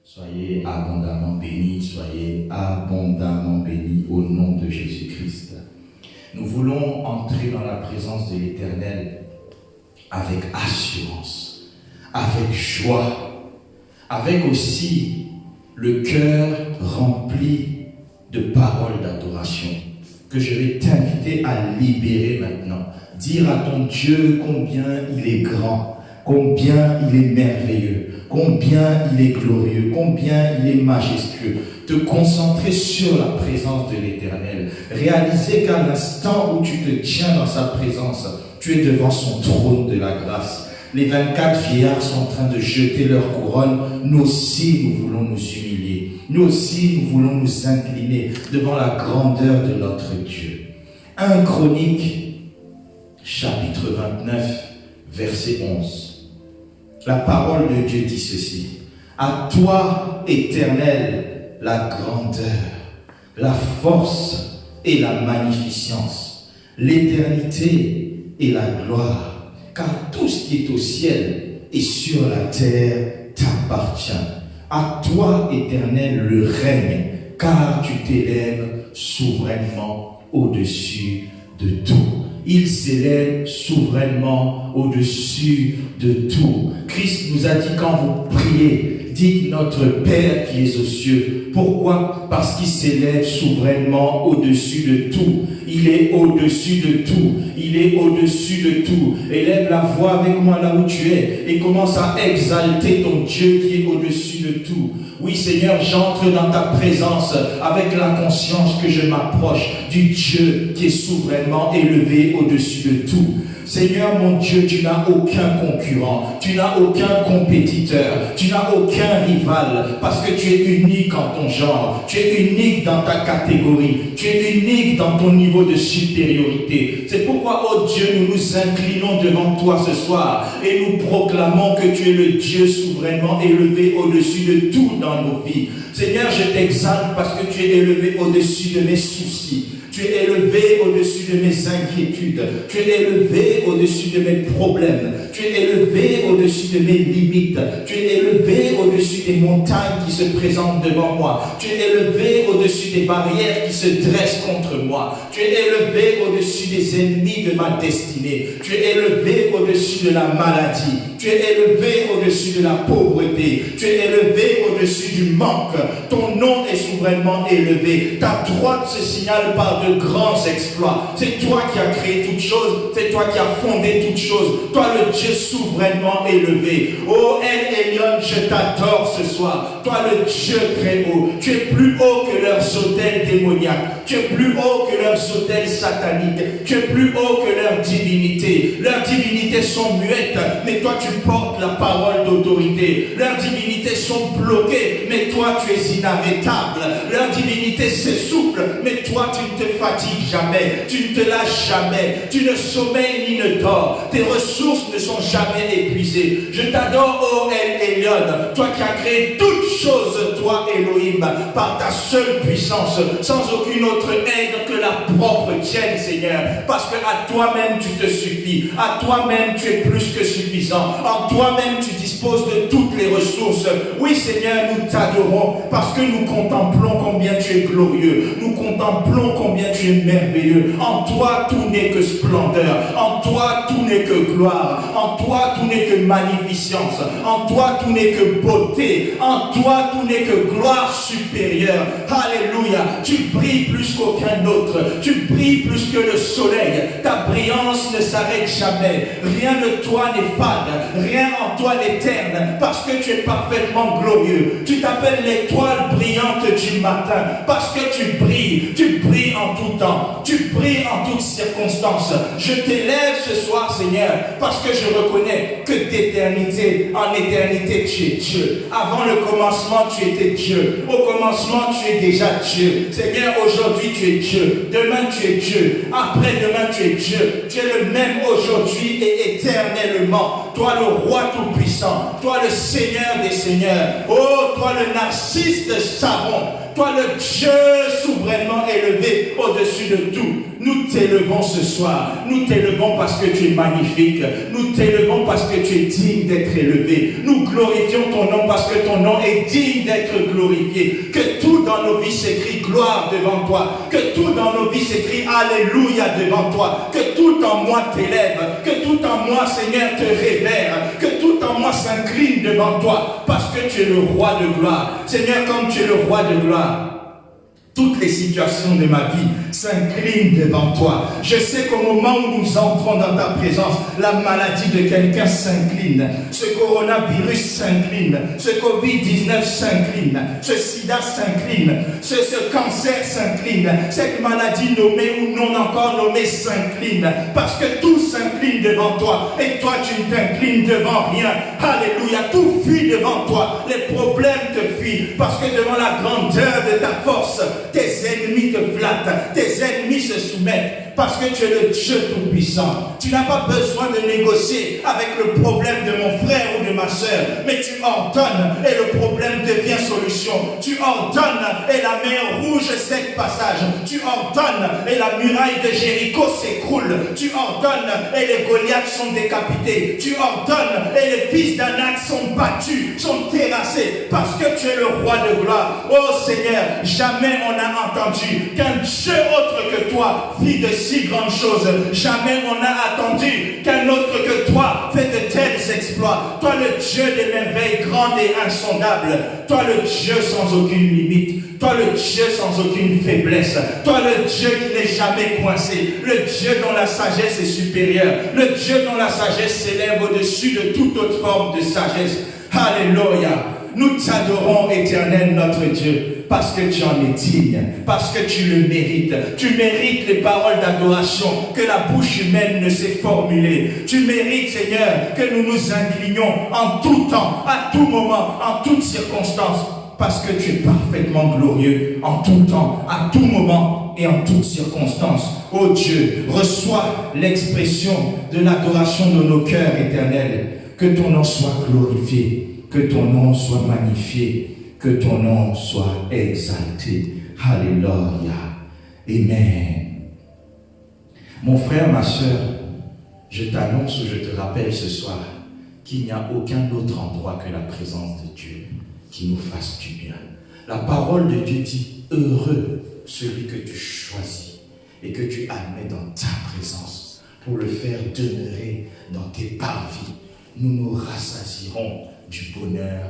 Soyez abondamment bénis au nom de Jésus-Christ. Nous voulons entrer dans la présence de l'Éternel avec assurance, avec joie, avec aussi le cœur rempli de paroles d'adoration que je vais t'inviter à libérer maintenant. Dire à ton Dieu combien il est grand, combien il est merveilleux, combien il est glorieux, combien il est majestueux. Te concentrer sur la présence de l'Éternel. Réaliser qu'à l'instant où tu te tiens dans sa présence, tu es devant son trône de la grâce. Les 24 vieillards sont en train de jeter leur couronne. Nous aussi, nous voulons nous humilier. Nous aussi, nous voulons nous incliner devant la grandeur de notre Dieu. 1 Chroniques, chapitre 29, verset 11. La parole de Dieu dit ceci. À toi, Éternel, la grandeur, la force et la magnificence, l'éternité et la gloire, car tout ce qui est au ciel et sur la terre t'appartient. À toi, Éternel, le règne, car tu t'élèves souverainement au-dessus de tout. Il s'élève souverainement au-dessus de tout. Christ nous a dit quand vous priez, dites notre Père qui est aux cieux. Pourquoi? Parce qu'il s'élève souverainement au-dessus de tout. Il est au-dessus de tout. Il est au-dessus de tout. Élève la voix avec moi là où tu es et commence à exalter ton Dieu qui est au-dessus de tout. Oui Seigneur, j'entre dans ta présence avec la conscience que je m'approche du Dieu qui est souverainement élevé au-dessus de tout. Seigneur mon Dieu, tu n'as aucun concurrent, tu n'as aucun compétiteur, tu n'as aucun rival, parce que tu es unique en ton genre, tu es unique dans ta catégorie, tu es unique dans ton niveau de supériorité. C'est pourquoi, oh Dieu, nous nous inclinons devant toi ce soir et nous proclamons que tu es le Dieu souverainement élevé au-dessus de tout dans nos vies. Seigneur, je t'exalte parce que tu es élevé au-dessus de mes soucis. Tu es élevé au-dessus de mes inquiétudes. Tu es élevé au-dessus de mes problèmes. Tu es élevé au-dessus de mes limites. Tu es élevé au-dessus des montagnes qui se présentent devant moi. Tu es élevé au-dessus des barrières qui se dressent contre moi. Tu es élevé au-dessus des ennemis de ma destinée. Tu es élevé au-dessus de la maladie. Tu es élevé au-dessus de la pauvreté. Tu es élevé au-dessus du manque. Ton nom est souverainement élevé. Ta droite se signale par de grands exploits. C'est toi qui as créé toutes choses. C'est toi qui as fondé toutes choses. Toi le Dieu souverainement élevé. Oh El Elyon, je t'adore ce soir. Toi le Dieu très haut. Tu es plus haut que leurs autels démoniaques. Tu es plus haut que leurs autels sataniques. Tu es plus haut que leurs divinités. Leurs divinités sont muettes, mais toi tu portes la parole d'autorité. Leurs divinités sont bloquées, mais toi tu es inarrêtable. Leurs divinités s'essoufflent, mais toi tu ne te fatigues jamais. Tu ne te lâches jamais. Tu ne sommeilles ni ne dors. Tes ressources ne sont jamais épuisées. Je t'adore, oh El Elyon, toi qui as créé toutes choses, toi Elohim, par ta seule puissance, sans aucune autre aide que la propre tienne, Seigneur. Parce que à toi-même tu te suffis. À toi-même tu es plus que suffisant. En toi-même tu disposes de toutes les ressources. Oui Seigneur, nous t'adorons parce que nous contemplons combien tu es glorieux. Nous contemplons combien tu es merveilleux. En toi tout n'est que splendeur. En toi tout n'est que gloire. En toi tout n'est que magnificence. En toi tout n'est que beauté. En toi tout n'est que gloire supérieure. Alléluia. Tu brilles plus qu'aucun autre. Tu brilles plus que le soleil. Ta brillance ne s'arrête jamais. Rien de toi n'est fade. Rien en toi n'est terne. Parce que tu es parfaitement glorieux. Tu t'appelles l'étoile brillante du matin. Parce que tu brilles. Tu brilles en tout temps. Tu brilles en toutes circonstances. Je t'élève ce soir, Seigneur, parce que je reconnais que d'éternité en éternité, tu es Dieu. Avant le commencement, tu étais Dieu. Au commencement, tu es déjà Dieu. Seigneur, aujourd'hui, tu es Dieu. Demain, tu es Dieu. Après-demain, tu es Dieu. Tu es le même aujourd'hui et éternellement. Toi, le roi tout-puissant. Toi, le Seigneur des seigneurs. Oh, toi, le Narcisse de Saron. Toi le Dieu souverainement élevé au-dessus de tout. Nous t'élevons ce soir. Nous t'élevons parce que tu es magnifique. Nous t'élevons parce que tu es digne d'être élevé. Nous glorifions ton nom parce que ton nom est digne d'être glorifié. Que tout dans nos vies s'écrit gloire devant toi. Que tout dans nos vies s'écrit alléluia devant toi. Que tout en moi t'élève. Que tout en moi, Seigneur, te révère. Que tout en moi s'incline devant toi. Parce que tu es le roi de gloire. Seigneur, comme tu es le roi de gloire, toutes les situations de ma vie s'inclinent devant toi. Je sais qu'au moment où nous entrons dans ta présence, la maladie de quelqu'un s'incline. Ce coronavirus s'incline. Ce Covid-19 s'incline. Ce sida s'incline. Ce cancer s'incline. Cette maladie nommée ou non encore nommée s'incline. Parce que tout s'incline devant toi. Et toi, tu ne t'inclines devant rien. Alléluia. Tout fuit devant toi. Les problèmes te fuient. Parce que devant la grandeur de ta force, tes ennemis te flattent, tes ennemis se soumettent, parce que tu es le Dieu Tout-Puissant. Tu n'as pas besoin de négocier avec le problème de mon frère ou de ma soeur, mais tu ordonnes et le problème devient solution. Tu ordonnes et la mer rouge cède passage. Tu ordonnes et la muraille de Jéricho s'écroule. Tu ordonnes et les Goliaths sont décapités. Tu ordonnes et les fils d'Anak sont battus, sont terrassés, parce que tu es le roi de gloire. Oh Seigneur, jamais on n'a entendu qu'un Dieu autre que toi fit de si grandes choses. Jamais on n'a attendu qu'un autre que toi fait de tels exploits. Toi le Dieu des merveilles grandes et insondables. Toi le Dieu sans aucune limite. Toi le Dieu sans aucune faiblesse. Toi le Dieu qui n'est jamais coincé. Le Dieu dont la sagesse est supérieure. Le Dieu dont la sagesse s'élève au-dessus de toute autre forme de sagesse. Alléluia. Nous t'adorons, Éternel, notre Dieu, parce que tu en es digne, parce que tu le mérites. Tu mérites les paroles d'adoration que la bouche humaine ne sait formuler. Tu mérites, Seigneur, que nous nous inclinions en tout temps, à tout moment, en toutes circonstances, parce que tu es parfaitement glorieux en tout temps, à tout moment et en toutes circonstances. Oh Dieu, reçois l'expression de l'adoration de nos cœurs, Éternel. Que ton nom soit glorifié. Que ton nom soit magnifié, que ton nom soit exalté. Alléluia. Amen. Mon frère, ma soeur, je t'annonce ou je te rappelle ce soir qu'il n'y a aucun autre endroit que la présence de Dieu qui nous fasse du bien. La parole de Dieu dit, heureux celui que tu choisis et que tu admets dans ta présence pour le faire demeurer dans tes parvis. Nous nous rassasierons du bonheur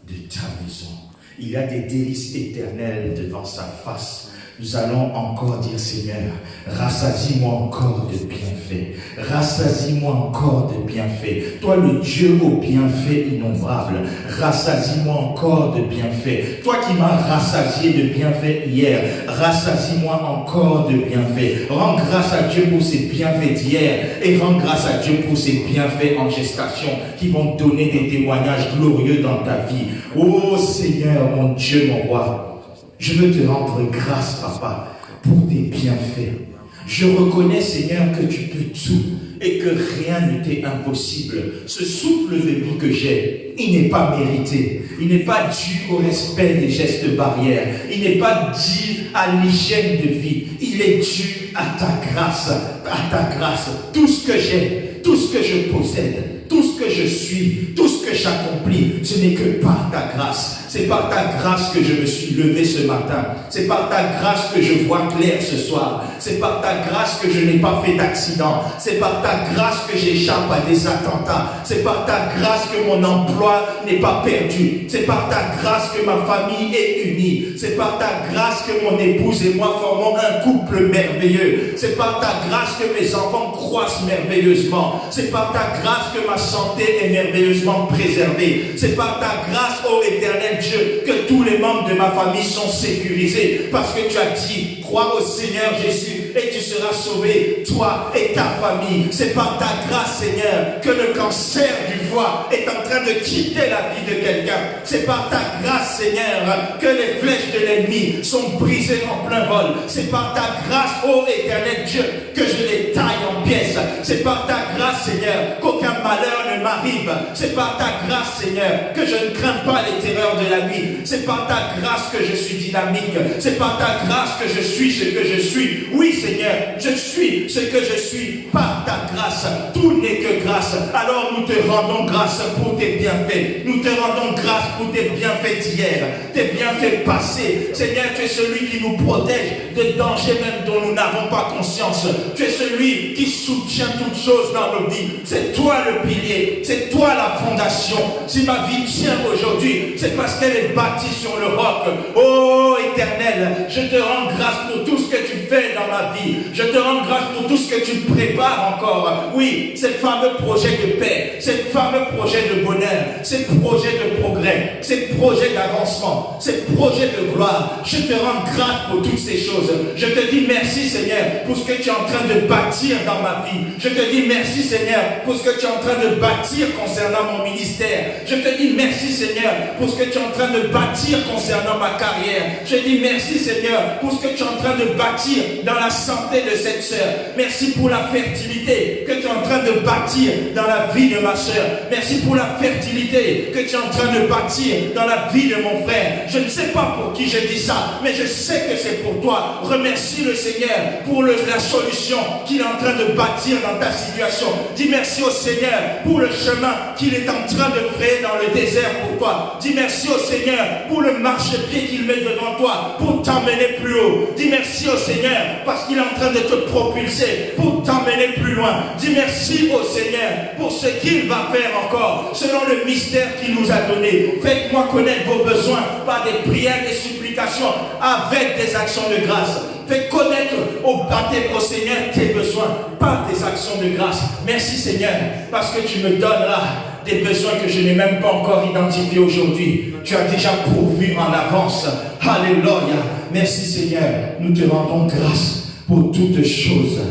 de ta maison. Il y a des délices éternelles devant sa face. Nous allons encore dire, Seigneur, rassasie-moi encore de bienfaits. Rassasie-moi encore de bienfaits. Toi, le Dieu aux bienfaits innombrables, rassasie-moi encore de bienfaits. Toi qui m'as rassasié de bienfaits hier, rassasie-moi encore de bienfaits. Rends grâce à Dieu pour ses bienfaits d'hier et rends grâce à Dieu pour ses bienfaits en gestation qui vont donner des témoignages glorieux dans ta vie. Oh Seigneur, mon Dieu, mon roi, je veux te rendre grâce, Papa, pour tes bienfaits. Je reconnais, Seigneur, que tu peux tout et que rien ne t'est impossible. Ce souffle de vie que j'ai, il n'est pas mérité. Il n'est pas dû au respect des gestes barrières. Il n'est pas dû à l'hygiène de vie. Il est dû à ta grâce. À ta grâce. Tout ce que j'ai, tout ce que je possède, tout ce que je suis, tout ce que j'accomplis, ce n'est que par ta grâce. C'est par ta grâce que je me suis levé ce matin. C'est par ta grâce que je vois clair ce soir. C'est par ta grâce que je n'ai pas fait d'accident. C'est par ta grâce que j'échappe à des attentats. C'est par ta grâce que mon emploi n'est pas perdu. C'est par ta grâce que ma famille est unie. C'est par ta grâce que mon épouse et moi formons un couple merveilleux. C'est par ta grâce que mes enfants croissent merveilleusement. C'est par ta grâce que ma santé est merveilleusement préservée. C'est par ta grâce, ô Éternel Dieu, que tous les membres de ma famille sont sécurisés. Parce que tu as dit, crois au Seigneur Jésus et tu seras sauvé, toi et ta famille. C'est par ta grâce, Seigneur, que le cancer du foie est en train de quitter la vie de quelqu'un. C'est par ta grâce, Seigneur, que les flèches de l'ennemi sont brisées en plein vol. C'est par ta grâce, ô Éternel Dieu, que je les taille en pièces. C'est par ta grâce, Seigneur, qu'aucun malheur ne m'arrive. C'est par ta grâce, Seigneur, que je ne crains pas les terreurs de la nuit. C'est C'est par ta grâce que je suis dynamique. C'est par ta grâce que je suis ce que je suis. Oui, Seigneur, je suis ce que je suis par ta grâce. Tout n'est que grâce. Alors nous te rendons grâce pour tes bienfaits. Nous te rendons grâce pour tes bienfaits d'hier, tes bienfaits passés. Seigneur, tu es celui qui nous protège de dangers même dont nous n'avons pas conscience. Tu es celui qui soutient toutes choses dans nos vies. C'est toi le pilier, c'est toi la fondation. Si ma vie tient aujourd'hui, c'est parce qu'elle est bâtie sur le roc. Oh Éternel, je te rends grâce pour tout ce que tu fais dans ma vie. Je te rends grâce pour tout ce que tu prépares encore. Oui, ces fameux projets de paix, ces fameux projets de bonheur, ces projets de progrès, ces projets d'avancement, ces projets de gloire. Je te rends grâce pour toutes ces choses. Je te dis merci Seigneur pour ce que tu es en train de bâtir dans ma vie. Je te dis merci Seigneur pour ce que tu es en train de bâtir concernant mon ministère. Je te dis merci Seigneur pour ce que tu es en train de bâtir concernant ma carrière. Je dis merci Seigneur pour ce que tu es en train de bâtir dans la santé de cette sœur. Merci pour la fertilité que tu es en train de bâtir dans la vie de ma sœur. Merci pour la fertilité que tu es en train de bâtir dans la vie de mon frère. Je ne sais pas pour qui je dis ça, mais je sais que c'est pour toi. Remercie le Seigneur pour la solution qu'il est en train de bâtir dans ta situation. Dis merci au Seigneur pour le chemin qu'il est en train de créer dans le désert pour toi. Dis merci au Seigneur pour le marchepied qu'il met devant toi pour t'emmener plus haut. Dis merci au Seigneur parce qu'il est en train de te propulser pour t'emmener plus loin. Dis merci au Seigneur pour ce qu'il va faire encore selon le mystère qu'il nous a donné. Faites-moi connaître vos besoins par des prières, des supplications avec des actions de grâce. Fais connaître au Seigneur tes besoins par des actions de grâce. Merci Seigneur parce que tu me donneras des besoins que je n'ai même pas encore identifiés aujourd'hui. Tu as déjà pourvu en avance. Alléluia. Merci Seigneur. Nous te rendons grâce pour toutes choses.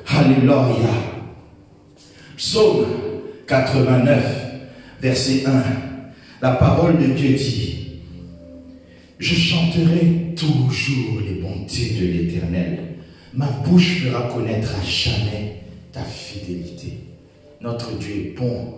Alléluia. Psaume 89, verset 1. La parole de Dieu dit: je chanterai toujours les bontés de l'Éternel. Ma bouche fera connaître à jamais ta fidélité. Notre Dieu est bon.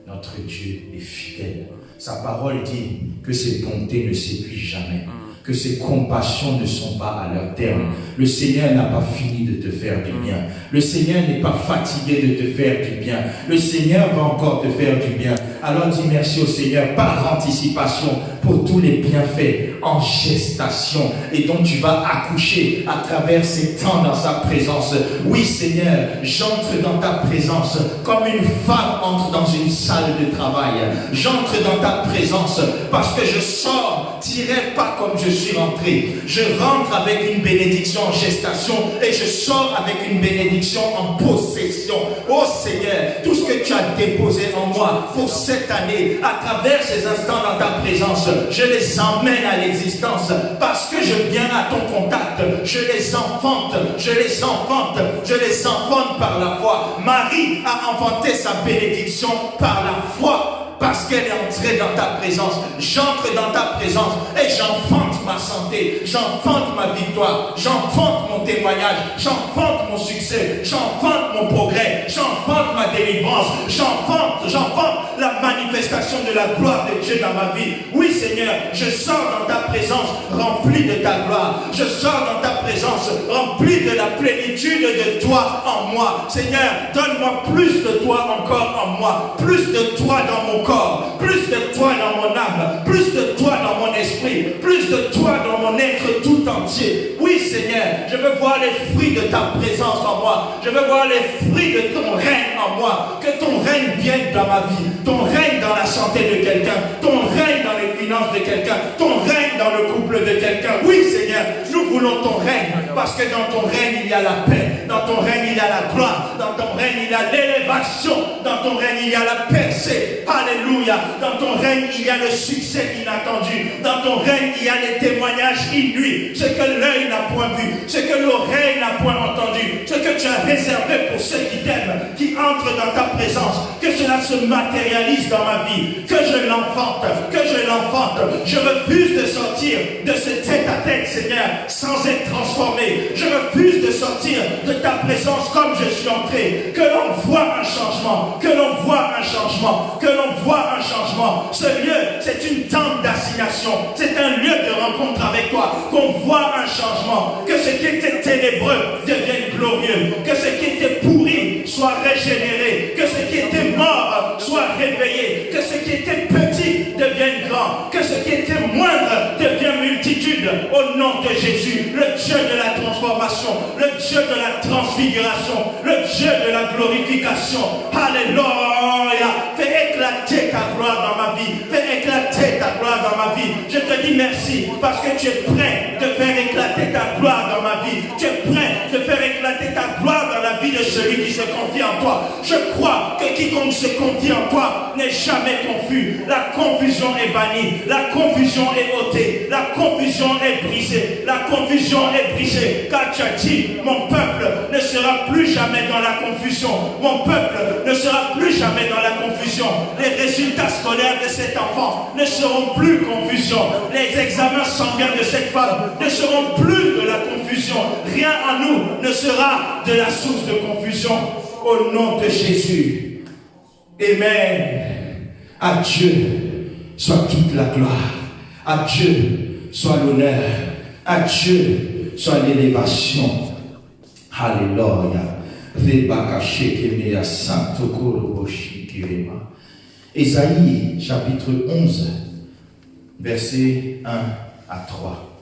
Notre Dieu est fidèle. Sa parole dit que ses bontés ne s'épuisent jamais, que ses compassions ne sont pas à leur terme. Le Seigneur n'a pas fini de te faire du bien. Le Seigneur n'est pas fatigué de te faire du bien. Le Seigneur va encore te faire du bien. Alors dis merci au Seigneur par anticipation pour tous les bienfaits en gestation et dont tu vas accoucher à travers ces temps dans sa présence. Oui Seigneur, j'entre dans ta présence comme une femme entre dans une salle de travail. J'entre dans ta présence parce que je sors, dirais pas comme je suis rentré. Je rentre avec une bénédiction en gestation et je sors avec une bénédiction en possession. Oh Seigneur, tout ce que tu as déposé en moi pour cette année, à travers ces instants dans ta présence, je les emmène à l'existence parce que je viens à ton contact. Je les enfante, je les enfante, je les enfante par la foi. Marie a enfanté sa bénédiction par la foi. Parce qu'elle est entrée dans ta présence. J'entre dans ta présence et j'enfante ma santé, j'enfante ma victoire, j'enfante mon témoignage, j'enfante mon succès, j'enfante mon progrès, j'enfante ma délivrance, j'enfante la manifestation de la gloire de Dieu dans ma vie. Oui Seigneur, je sors dans ta présence rempli de ta gloire, je sors dans ta présence rempli de la plénitude de toi en moi. Seigneur, donne-moi plus de toi encore en moi, plus de toi dans mon corps, plus de toi dans mon âme, plus de toi dans mon esprit, plus de toi dans mon être tout entier. Oui Seigneur, je veux voir les fruits de ta présence en moi, je veux voir les fruits de ton règne en moi, que ton règne vienne dans ma vie, ton règne dans la santé de quelqu'un, ton règne dans les finances de quelqu'un, ton règne dans le couple de quelqu'un. Oui Seigneur, nous voulons ton règne, parce que dans ton règne il y a la paix, dans ton règne il y a la gloire, dans ton règne il y a l'élévation, dans ton règne il y a la percée. Alléluia. Dans ton règne il y a le succès inattendu, dans ton règne il y a les témoignages inouïs, ce que l'œil n'a point vu, ce que l'oreille n'a point entendu, ce que tu as réservé pour ceux qui t'aiment, qui entrent dans ta présence. Que cela se matérialise dans ma vie, que je l'enfante, que je l'enfante. Je refuse de sortir de ce tête-à-tête, Seigneur, sans être transformé. Je refuse de sortir de ta présence comme je suis entré. Que l'on voit un changement, que l'on voit un changement, que l'on voit un changement. Ce lieu, c'est une tente d'assignation, C'est un lieu de rencontre avec toi. Qu'on voit un changement. Que ce qui était ténébreux devienne glorieux. Que ce qui était pourri soit régénéré. Que ce qui était mort soit réveillé. Que ce qui était petit devienne grand. Que ce qui était moindre devienne multitude. Au nom de Jésus, le Dieu de la transformation, le Dieu de la transfiguration, le Dieu de la glorification. Alléluia. Fais éclater ta gloire dans ma vie. Fais éclater ta gloire dans ma vie. Je te dis merci parce que tu es prêt de faire éclater ta gloire dans ma vie. Tu es prêt de faire éclater ta gloire dans la vie de celui qui se confie en toi. Je crois que quiconque se confie en toi n'est jamais confus. La confusion est bannie. La confusion est ôtée. La confusion est brisée. La confusion est brisée. Car tu as dit, mon peuple ne sera plus jamais dans la confusion. Mon peuple ne sera plus jamais dans la confusion. Les résultats scolaires de cet enfant ne seront plus confusion. Les examens sanguins de cette femme ne seront plus de la confusion. Rien en nous ne sera de la source de confusion. Au nom de Jésus. Amen. À Dieu soit toute la gloire. À Dieu soit l'honneur. À Dieu soit l'élévation. Alléluia. Ésaïe chapitre 11 versets 1 à 3.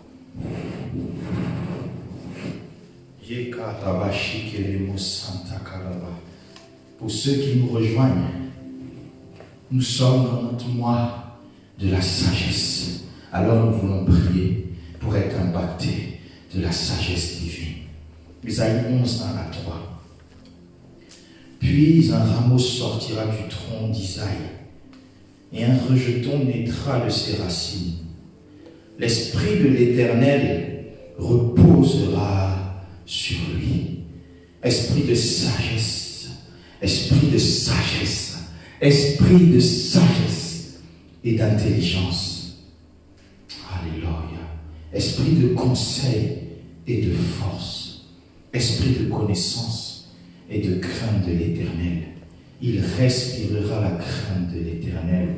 Pour ceux qui nous rejoignent, nous sommes dans notre mois de la sagesse. Alors nous voulons prier pour être impactés de la sagesse divine. Ésaïe 11, 1 à 3. Puis un rameau sortira du tronc d'Isaïe, et un rejeton naîtra de ses racines. L'Esprit de l'Éternel reposera sur lui. Esprit de sagesse, esprit de sagesse, esprit de sagesse et d'intelligence. Alléluia. Esprit de conseil et de force, esprit de connaissance et de crainte de l'Éternel. Il respirera la crainte de l'Éternel.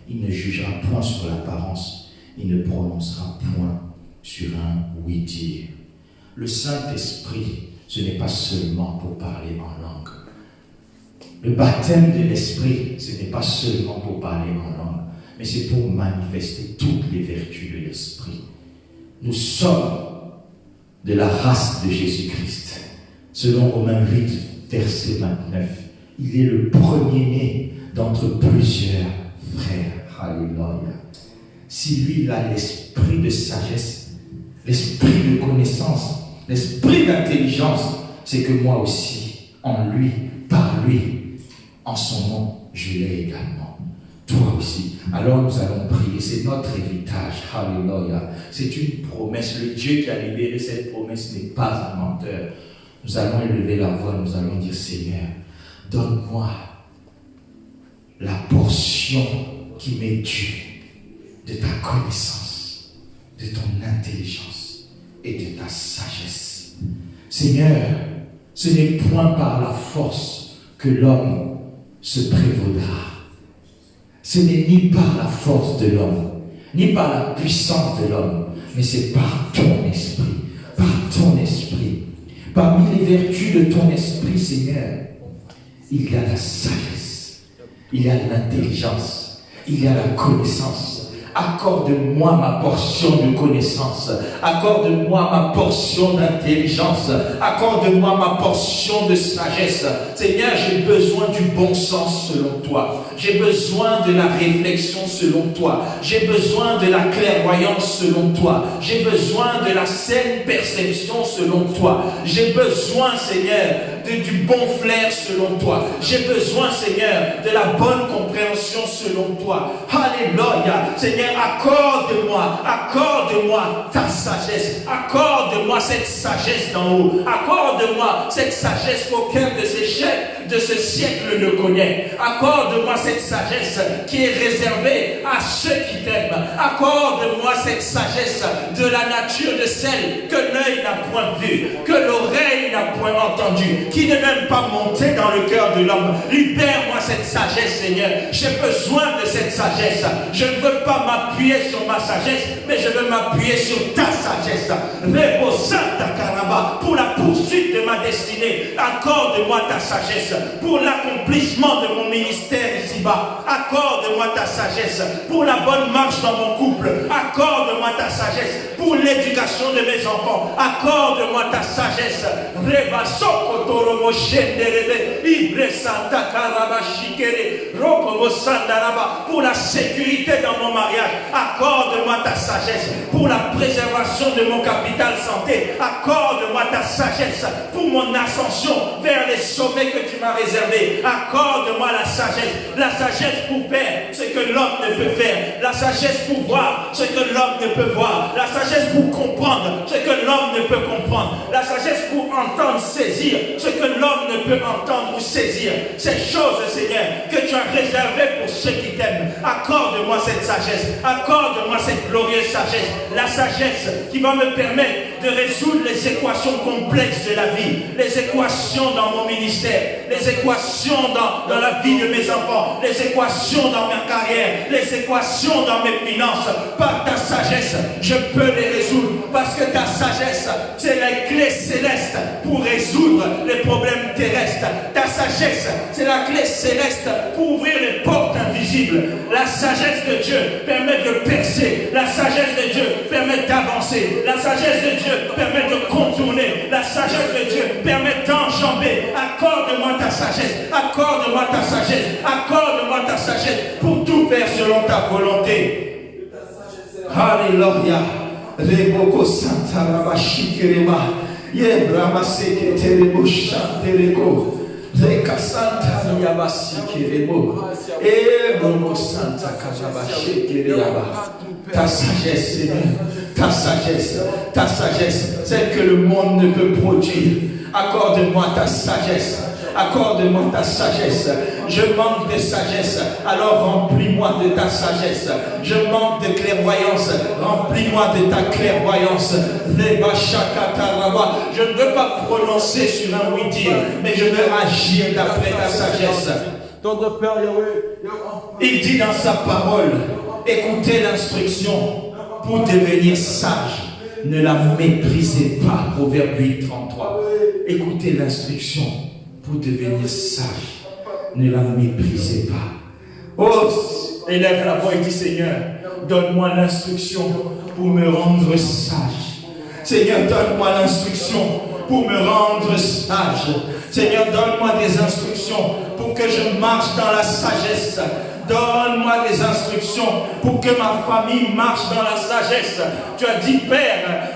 Il ne jugera point sur l'apparence. Il ne prononcera point sur un oui-dire. Le Saint-Esprit, ce n'est pas seulement pour parler en langue. Le baptême de l'Esprit, ce n'est pas seulement pour parler en langue, mais c'est pour manifester toutes les vertus de l'Esprit. Nous sommes de la race de Jésus-Christ. Selon Romains 8, verset 29, il est le premier-né d'entre plusieurs frères. Alléluia. Si lui, il a l'esprit de sagesse, l'esprit de connaissance, l'esprit d'intelligence, c'est que moi aussi, en lui, par lui, en son nom, je l'ai également. Toi aussi. Alors nous allons prier. C'est notre héritage. Alléluia. C'est une promesse. Le Dieu qui a libéré cette promesse n'est pas un menteur. Nous allons élever la voix. Nous allons dire, Seigneur, donne-moi la portion qui m'est due de ta connaissance, de ton intelligence et de ta sagesse. Seigneur, ce n'est point par la force que l'homme se prévaudra. Ce n'est ni par la force de l'homme, ni par la puissance de l'homme, mais c'est par ton esprit, par ton esprit. Parmi les vertus de ton esprit, Seigneur, il y a la sagesse, il y a l'intelligence, il y a la connaissance. Accorde-moi ma portion de connaissance. Accorde-moi ma portion d'intelligence. Accorde-moi ma portion de sagesse. Seigneur, j'ai besoin du bon sens selon toi. J'ai besoin de la réflexion selon toi. J'ai besoin de la clairvoyance selon toi. J'ai besoin de la saine perception selon toi. J'ai besoin, Seigneur, du bon flair selon toi. J'ai besoin, Seigneur, de la bonne compréhension selon toi. Alléluia. Seigneur, accorde-moi accorde-moi ta sagesse. Accorde-moi cette sagesse d'en haut. Accorde-moi cette sagesse qu'aucun de ces chefs de ce siècle ne connaît. Accorde-moi cette sagesse qui est réservée à ceux qui t'aiment. Accorde-moi cette sagesse de la nature de celle que l'œil n'a point vue, que l'oreille n'a point entendue, qui n'est même pas montée dans le cœur de l'homme. Libère-moi cette sagesse, Seigneur. J'ai besoin de cette sagesse. Je ne veux pas m'appuyer sur ma sagesse, mais je veux m'appuyer sur ta sagesse. Rebo Santa Caraba, pour la poursuite de ma destinée, accorde-moi ta sagesse. Pour l'accomplissement de mon ministère ici-bas, accorde-moi ta sagesse. Pour la bonne marche dans mon couple, accorde-moi ta sagesse. Pour l'éducation de mes enfants, accorde-moi ta sagesse. Reba Soko Toromo Shenderebe, Ibre Santa Caraba Shikere, Rokomo Sandaraba. Pour la sécurité dans mon mariage, accorde-moi ta sagesse. Pour la préservation de mon capital santé, accorde-moi ta sagesse. Pour mon ascension vers les sommets que tu m'as réservés, accorde-moi la sagesse pour faire ce que l'homme ne peut faire, la sagesse pour voir ce que l'homme ne peut voir, la sagesse pour comprendre ce que l'homme ne peut comprendre, la sagesse pour entendre, saisir ce que l'homme ne peut entendre ou saisir. Ces choses, Seigneur, que tu as réservées pour ceux qui t'aiment, accorde-moi cette sagesse, accorde-moi cette glorieuse sagesse, la sagesse qui va me permettre de résoudre les équations complexes de la vie, les équations dans mon ministère, les équations dans la vie de mes enfants, les équations dans ma carrière, les équations dans mes finances. Par ta sagesse, je peux les résoudre, parce que ta sagesse, c'est la clé céleste pour résoudre les problèmes terrestres. Ta sagesse, c'est la clé céleste pour ouvrir les portes invisibles. La sagesse de Dieu permet de percer, la sagesse de Dieu permet d'avancer, la sagesse de Dieu permet de contourner, la sagesse de Dieu permet d'enjamber. Accorde-moi ta sagesse, accorde-moi ta sagesse, accorde-moi ta sagesse pour tout faire selon ta volonté. Alléluia. Reboko Santa Rabashikirema, Yebrama Seketerebo Chantereko, Reka Santa Yabasikiremo, Ebomo Santa Kajabashikireba. Ta sagesse, Seigneur, ta sagesse, celle que le monde ne peut produire. Accorde-moi ta sagesse. Accorde-moi ta sagesse. Je manque de sagesse, alors remplis-moi de ta sagesse. Je manque de clairvoyance, remplis-moi de ta clairvoyance. Je ne veux pas prononcer sur un oui-dire, mais je veux agir d'après ta sagesse. Il dit dans sa parole, écoutez l'instruction pour devenir sage. Ne la méprisez pas. Proverbe 8:33. Écoutez l'instruction pour devenir sage. Ne la méprisez pas. Oh, élève la voix et dis, Seigneur, donne-moi l'instruction pour me rendre sage. Seigneur, donne-moi l'instruction pour me rendre sage. Seigneur, donne-moi des instructions pour que je marche dans la sagesse. Donne-moi des instructions pour que ma famille marche dans la sagesse. Tu as dit, Père,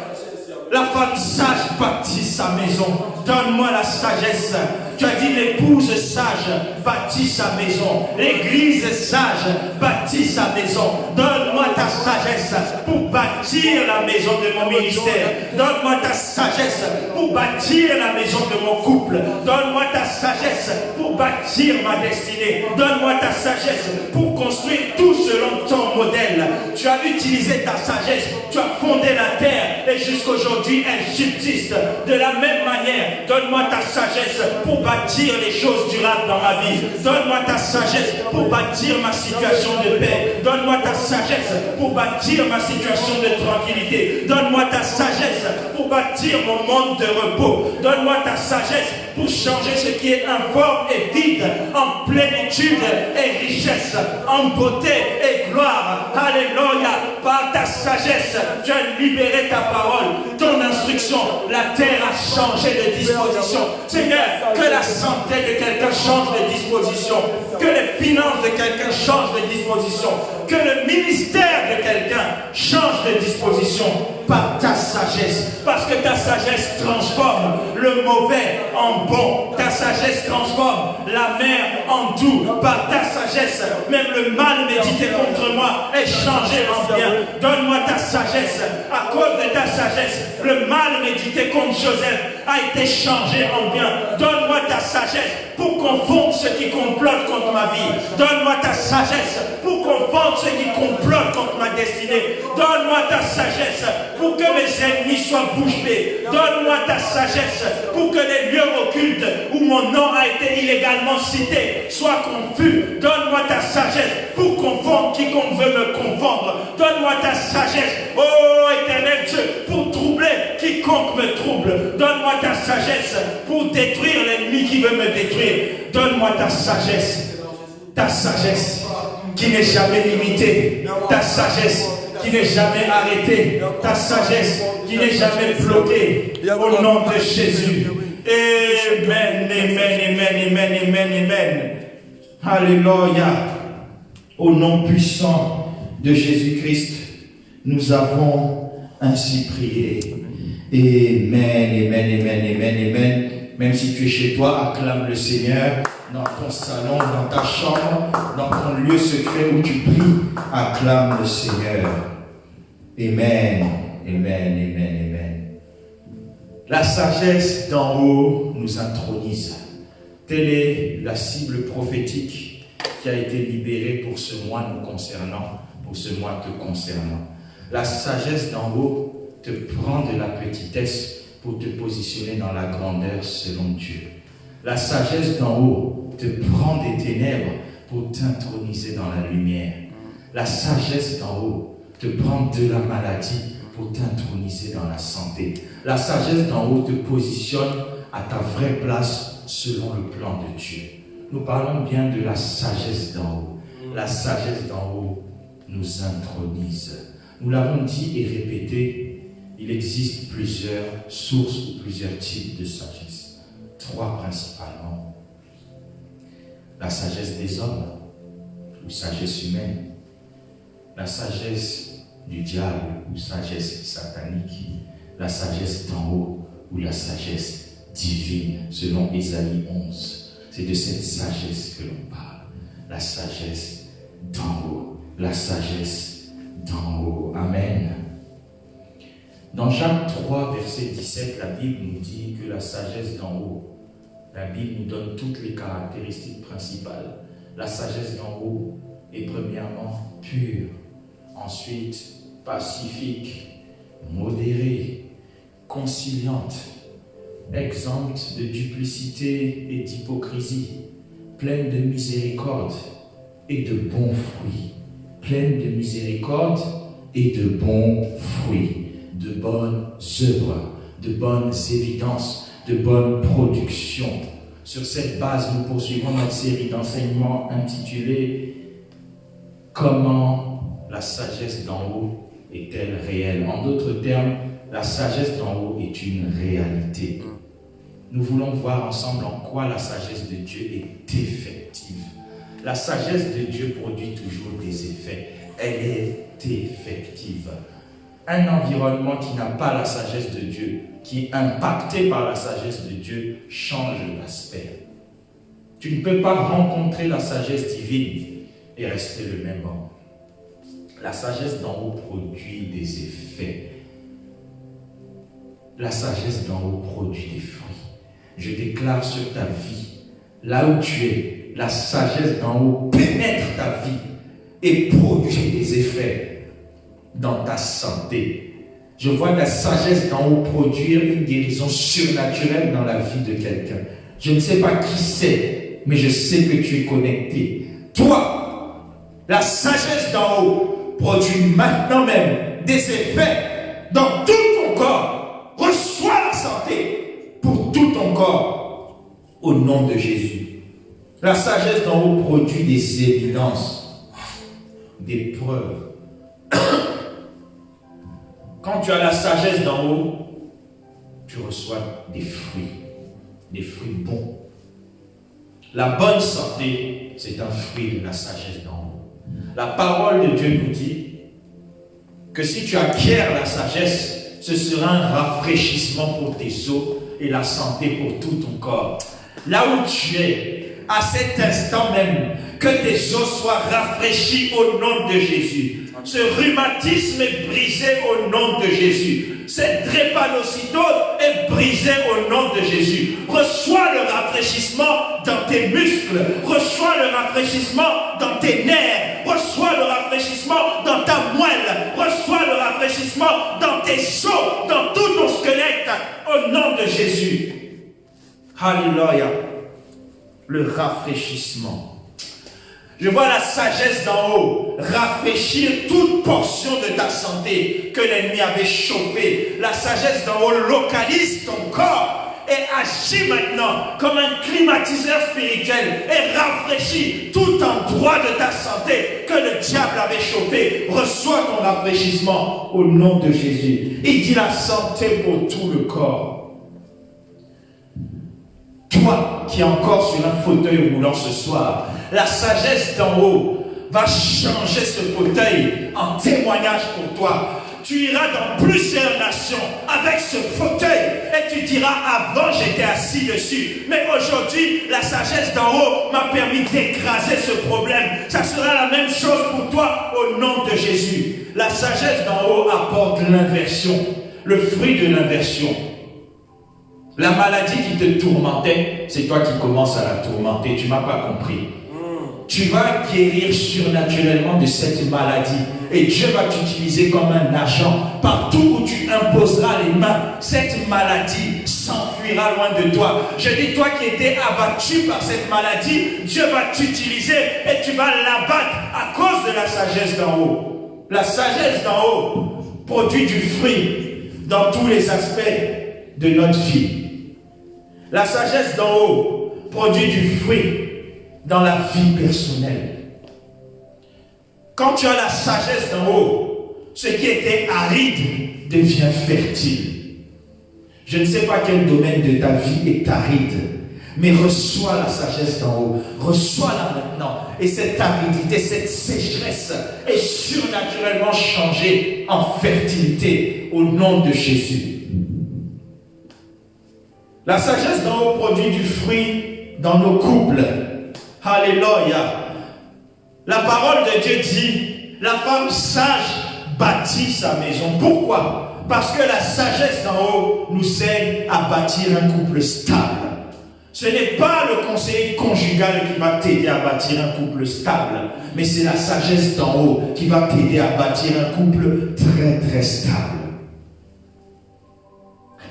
la femme sage bâtit sa maison. Donne-moi la sagesse. Tu as dit, l'épouse sage bâtit sa maison. L'église sage bâtit sa maison. Donne-moi ta sagesse pour bâtir la maison de mon ministère. Donne-moi ta sagesse pour bâtir la maison de mon couple. Donne-moi ta sagesse pour bâtir ma destinée. Donne-moi ta sagesse pour construire tout selon ton modèle. Tu as utilisé ta sagesse. Tu as fondé la terre et jusqu'aujourd'hui elle subsiste. De la même manière, donne-moi ta sagesse pour bâtir les choses durables dans ma vie. Donne-moi ta sagesse pour bâtir ma situation de paix. Donne-moi ta sagesse pour bâtir ma situation de tranquillité. Donne-moi ta sagesse pour bâtir mon monde de repos. Donne-moi ta sagesse pour changer ce qui est informe et vide en plénitude et richesse, en beauté et gloire. Alléluia. Par ta sagesse, tu as libéré ta parole, ton instruction. La terre a changé de disposition. Seigneur, que la santé de quelqu'un change de disposition, que les finances de quelqu'un changent de disposition, que le ministère de quelqu'un change de disposition par ta sagesse. sagesse, parce que ta sagesse transforme le mauvais en bon. Ta sagesse transforme la mer en doux. Par ta sagesse, même le mal médité contre moi est changé en bien. Donne-moi ta sagesse. À cause de ta sagesse, le mal médité contre Joseph a été changé en bien. Donne-moi ta sagesse pour confondre ceux qui complotent contre ma vie. Donne-moi ta sagesse pour confondre ceux qui complotent contre ma destinée. Donne-moi ta sagesse pour que mes ennemis soient bouche bée. Donne-moi ta sagesse pour que les lieux occultes où mon nom a été illégalement cité soient confus. Donne-moi ta sagesse pour confondre quiconque veut me confondre. Donne-moi ta sagesse, oh éternel Dieu, pour troubler quiconque me trouble. Donne-moi ta sagesse pour détruire l'ennemi qui veut me détruire. Donne-moi ta sagesse qui n'est jamais limitée, ta sagesse qui n'est jamais arrêtée, ta sagesse qui n'est jamais bloquée, au nom de Jésus. Amen, amen, amen, amen, amen, amen. Alléluia. Au nom puissant de Jésus-Christ, nous avons ainsi prié. Amen, amen, amen, amen, amen. Même si tu es chez toi, acclame le Seigneur. Dans ton salon, dans ta chambre, dans ton lieu secret où tu pries, acclame le Seigneur. Amen, amen, amen, amen. La sagesse d'en haut nous intronise. Telle est la cible prophétique qui a été libérée pour ce mois nous concernant, pour ce mois te concernant. La sagesse d'en haut te prend de la petitesse pour te positionner dans la grandeur selon Dieu. La sagesse d'en haut te prend des ténèbres pour t'introniser dans la lumière. La sagesse d'en haut te prend de la maladie pour t'introniser dans la santé. La sagesse d'en haut te positionne à ta vraie place selon le plan de Dieu. Nous parlons bien de la sagesse d'en haut. La sagesse d'en haut nous intronise. Nous l'avons dit et répété, il existe plusieurs sources ou plusieurs types de sagesse. 3 principalement. La sagesse des hommes, ou sagesse humaine. La sagesse du diable, ou sagesse satanique. La sagesse d'en haut, ou la sagesse divine, selon Ésaïe 11. C'est de cette sagesse que l'on parle. La sagesse d'en haut. La sagesse d'en haut. Amen. Dans Jacques 3, verset 17, la Bible nous dit que la sagesse d'en haut, la Bible nous donne toutes les caractéristiques principales. La sagesse d'en haut est premièrement pure, ensuite pacifique, modérée, conciliante, exempte de duplicité et d'hypocrisie, pleine de miséricorde et de bons fruits. Pleine de miséricorde et de bons fruits. De bonnes œuvres, de bonnes évidences, de bonnes productions. Sur cette base, nous poursuivons notre série d'enseignements intitulée « Comment la sagesse d'en haut est-elle réelle ?» En d'autres termes, la sagesse d'en haut est une réalité. Nous voulons voir ensemble en quoi la sagesse de Dieu est effective. La sagesse de Dieu produit toujours des effets. Elle est effective. Un environnement qui n'a pas la sagesse de Dieu, qui est impacté par la sagesse de Dieu, change d'aspect. Tu ne peux pas rencontrer la sagesse divine et rester le même homme. La sagesse d'en haut produit des effets. La sagesse d'en haut produit des fruits. Je déclare sur ta vie, là où tu es, la sagesse d'en haut pénètre ta vie et produit des effets dans ta santé. Je vois la sagesse d'en haut produire une guérison surnaturelle dans la vie de quelqu'un. Je ne sais pas qui c'est, mais je sais que tu es connecté. Toi, la sagesse d'en haut produit maintenant même des effets dans tout ton corps. Reçois la santé pour tout ton corps au nom de Jésus. La sagesse d'en haut produit des évidences, des preuves. Quand tu as la sagesse d'en haut, tu reçois des fruits bons. La bonne santé, c'est un fruit de la sagesse d'en haut. La parole de Dieu nous dit que si tu acquiers la sagesse, ce sera un rafraîchissement pour tes os et la santé pour tout ton corps. Là où tu es, à cet instant même, que tes os soient rafraîchis au nom de Jésus. Ce rhumatisme est brisé au nom de Jésus. Cette drépanocytose est brisée au nom de Jésus. Reçois le rafraîchissement dans tes muscles. Reçois le rafraîchissement dans tes nerfs. Reçois le rafraîchissement dans ta moelle. Reçois le rafraîchissement dans tes os, dans tout ton squelette, au nom de Jésus. Alléluia. Le rafraîchissement. Je vois la sagesse d'en haut rafraîchir toute portion de ta santé que l'ennemi avait chauffée. La sagesse d'en haut localise ton corps et agit maintenant comme un climatiseur spirituel et rafraîchit tout endroit de ta santé que le diable avait chauffé. Reçois ton rafraîchissement au nom de Jésus. Il dit la santé pour tout le corps. Toi qui es encore sur un fauteuil roulant ce soir, la sagesse d'en haut va changer ce fauteuil en témoignage pour toi. Tu iras dans plusieurs nations avec ce fauteuil et tu diras avant j'étais assis dessus, mais aujourd'hui la sagesse d'en haut m'a permis d'écraser ce problème. Ça sera la même chose pour toi au nom de Jésus. La sagesse d'en haut apporte l'inversion, le fruit de l'inversion. La maladie qui te tourmentait, c'est toi qui commences à la tourmenter. Tu ne m'as pas compris. Tu vas guérir surnaturellement de cette maladie. Et Dieu va t'utiliser comme un agent. Partout où tu imposeras les mains, cette maladie s'enfuira loin de toi. Je dis, toi qui étais abattu par cette maladie, Dieu va t'utiliser et tu vas l'abattre à cause de la sagesse d'en haut. La sagesse d'en haut produit du fruit dans tous les aspects de notre vie. La sagesse d'en haut produit du fruit dans la vie personnelle. Quand tu as la sagesse d'en haut, ce qui était aride devient fertile. Je ne sais pas quel domaine de ta vie est aride, mais reçois la sagesse d'en haut. Reçois-la maintenant. Et cette aridité, cette sécheresse est surnaturellement changée en fertilité au nom de Jésus. La sagesse d'en haut produit du fruit dans nos couples. Alléluia. La parole de Dieu dit, la femme sage bâtit sa maison. Pourquoi? Parce que la sagesse d'en haut nous aide à bâtir un couple stable. Ce n'est pas le conseiller conjugal qui va t'aider à bâtir un couple stable, mais c'est la sagesse d'en haut qui va t'aider à bâtir un couple très très stable.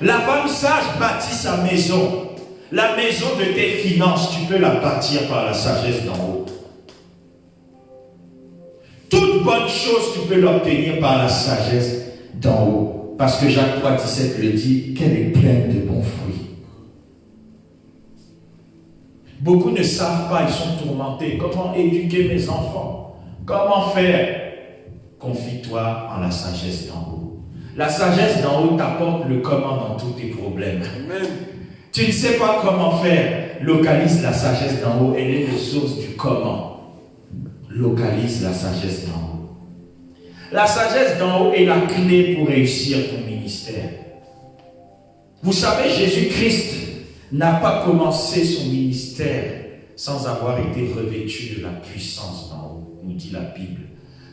La femme sage bâtit sa maison. La maison de tes finances, tu peux la bâtir par la sagesse d'en haut. Toute bonne chose, tu peux l'obtenir par la sagesse d'en haut. Parce que Jacques 3,17 le dit, qu'elle est pleine de bons fruits. Beaucoup ne savent pas, ils sont tourmentés. Comment éduquer mes enfants? Comment faire? Confie-toi en la sagesse d'en haut. La sagesse d'en haut t'apporte le comment dans tous tes problèmes. Amen. Tu ne sais pas comment faire. Localise la sagesse d'en haut. Elle est la source du comment. Localise la sagesse d'en haut. La sagesse d'en haut est la clé pour réussir ton ministère. Vous savez, Jésus-Christ n'a pas commencé son ministère sans avoir été revêtu de la puissance d'en haut, nous dit la Bible.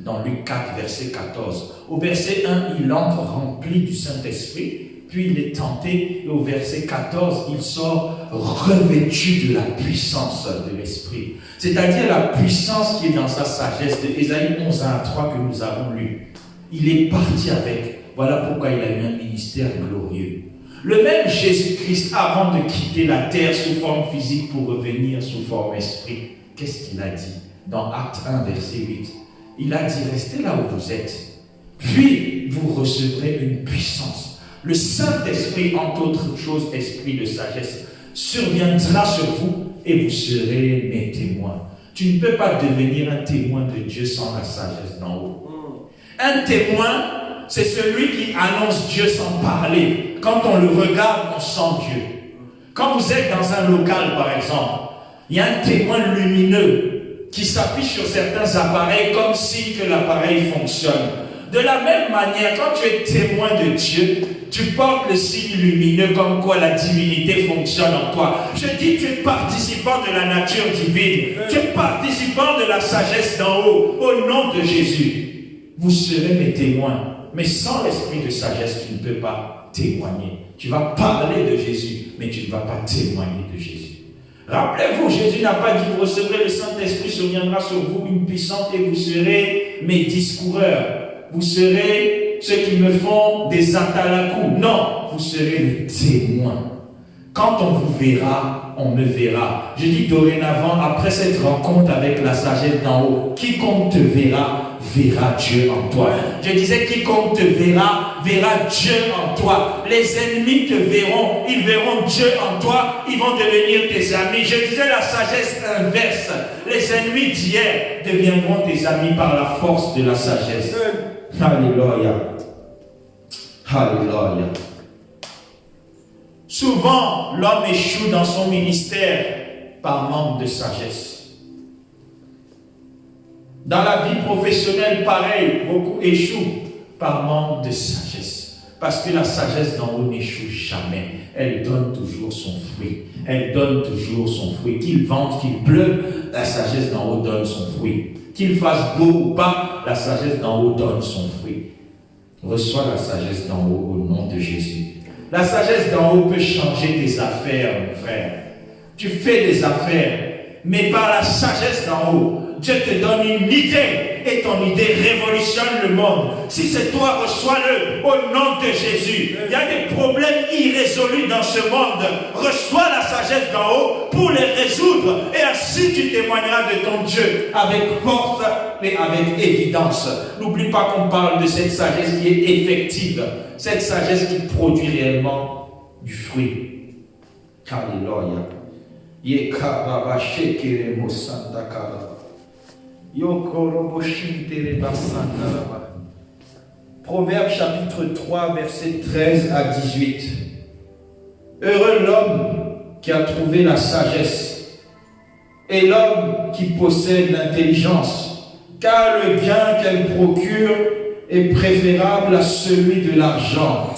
Dans Luc 4, verset 14. Au verset 1, il entre rempli du Saint-Esprit, puis il est tenté, et au verset 14, il sort revêtu de la puissance de l'Esprit. C'est-à-dire la puissance qui est dans sa sagesse, de Ésaïe 11, 1 à 3 que nous avons lu. Il est parti avec. Voilà pourquoi il a eu un ministère glorieux. Le même Jésus-Christ, avant de quitter la terre sous forme physique pour revenir sous forme esprit, qu'est-ce qu'il a dit? Dans Acte 1, verset 8. Il a dit, restez là où vous êtes, puis vous recevrez une puissance. Le Saint-Esprit, entre autres choses, esprit de sagesse, surviendra sur vous et vous serez mes témoins. Tu ne peux pas devenir un témoin de Dieu sans la sagesse d'en haut. Un témoin, c'est celui qui annonce Dieu sans parler. Quand on le regarde, on sent Dieu. Quand vous êtes dans un local, par exemple, il y a un témoin lumineux qui s'affiche sur certains appareils comme si que l'appareil fonctionne. De la même manière, quand tu es témoin de Dieu, tu portes le signe lumineux comme quoi la divinité fonctionne en toi. Je dis, tu es participant de la nature divine. Tu es participant de la sagesse d'en haut. Au nom de Jésus, vous serez mes témoins. Mais sans l'esprit de sagesse, tu ne peux pas témoigner. Tu vas parler de Jésus, mais tu ne vas pas témoigner de Jésus. Rappelez-vous, Jésus n'a pas dit, vous recevrez le Saint-Esprit, se viendra sur vous une puissance et vous serez mes discoureurs. Vous serez ceux qui me font des atalacous. Non, vous serez le témoin. Quand on vous verra, on me verra. Je dis dorénavant, après cette rencontre avec la sagesse d'en haut, quiconque te verra, verra Dieu en toi. Je disais, quiconque te verra, verra Dieu en toi. Les ennemis te verront, ils verront Dieu en toi, ils vont devenir tes amis. Je disais la sagesse inverse. Les ennemis d'hier deviendront tes amis par la force de la sagesse. Alléluia. Alléluia. Souvent, l'homme échoue dans son ministère par manque de sagesse. Dans la vie professionnelle, pareil, beaucoup échouent par manque de sagesse. Parce que la sagesse d'en haut n'échoue jamais. Elle donne toujours son fruit. Elle donne toujours son fruit. Qu'il vente, qu'il pleuve, la sagesse d'en haut donne son fruit. Qu'il fasse beau ou pas, la sagesse d'en haut donne son fruit. Reçois la sagesse d'en haut au nom de Jésus. La sagesse d'en haut peut changer tes affaires, mon frère. Tu fais des affaires, mais par la sagesse d'en haut, Dieu te donne une idée et ton idée révolutionne le monde. Si c'est toi, reçois-le au nom de Jésus. Il y a des problèmes irrésolus dans ce monde. Reçois la sagesse d'en haut pour les résoudre et ainsi tu témoigneras de ton Dieu avec force et avec évidence. N'oublie pas qu'on parle de cette sagesse qui est effective, cette sagesse qui produit réellement du fruit. Alléluia. Proverbe chapitre 3, versets 13 à 18. Heureux l'homme qui a trouvé la sagesse et l'homme qui possède l'intelligence, car le bien qu'elle procure est préférable à celui de l'argent.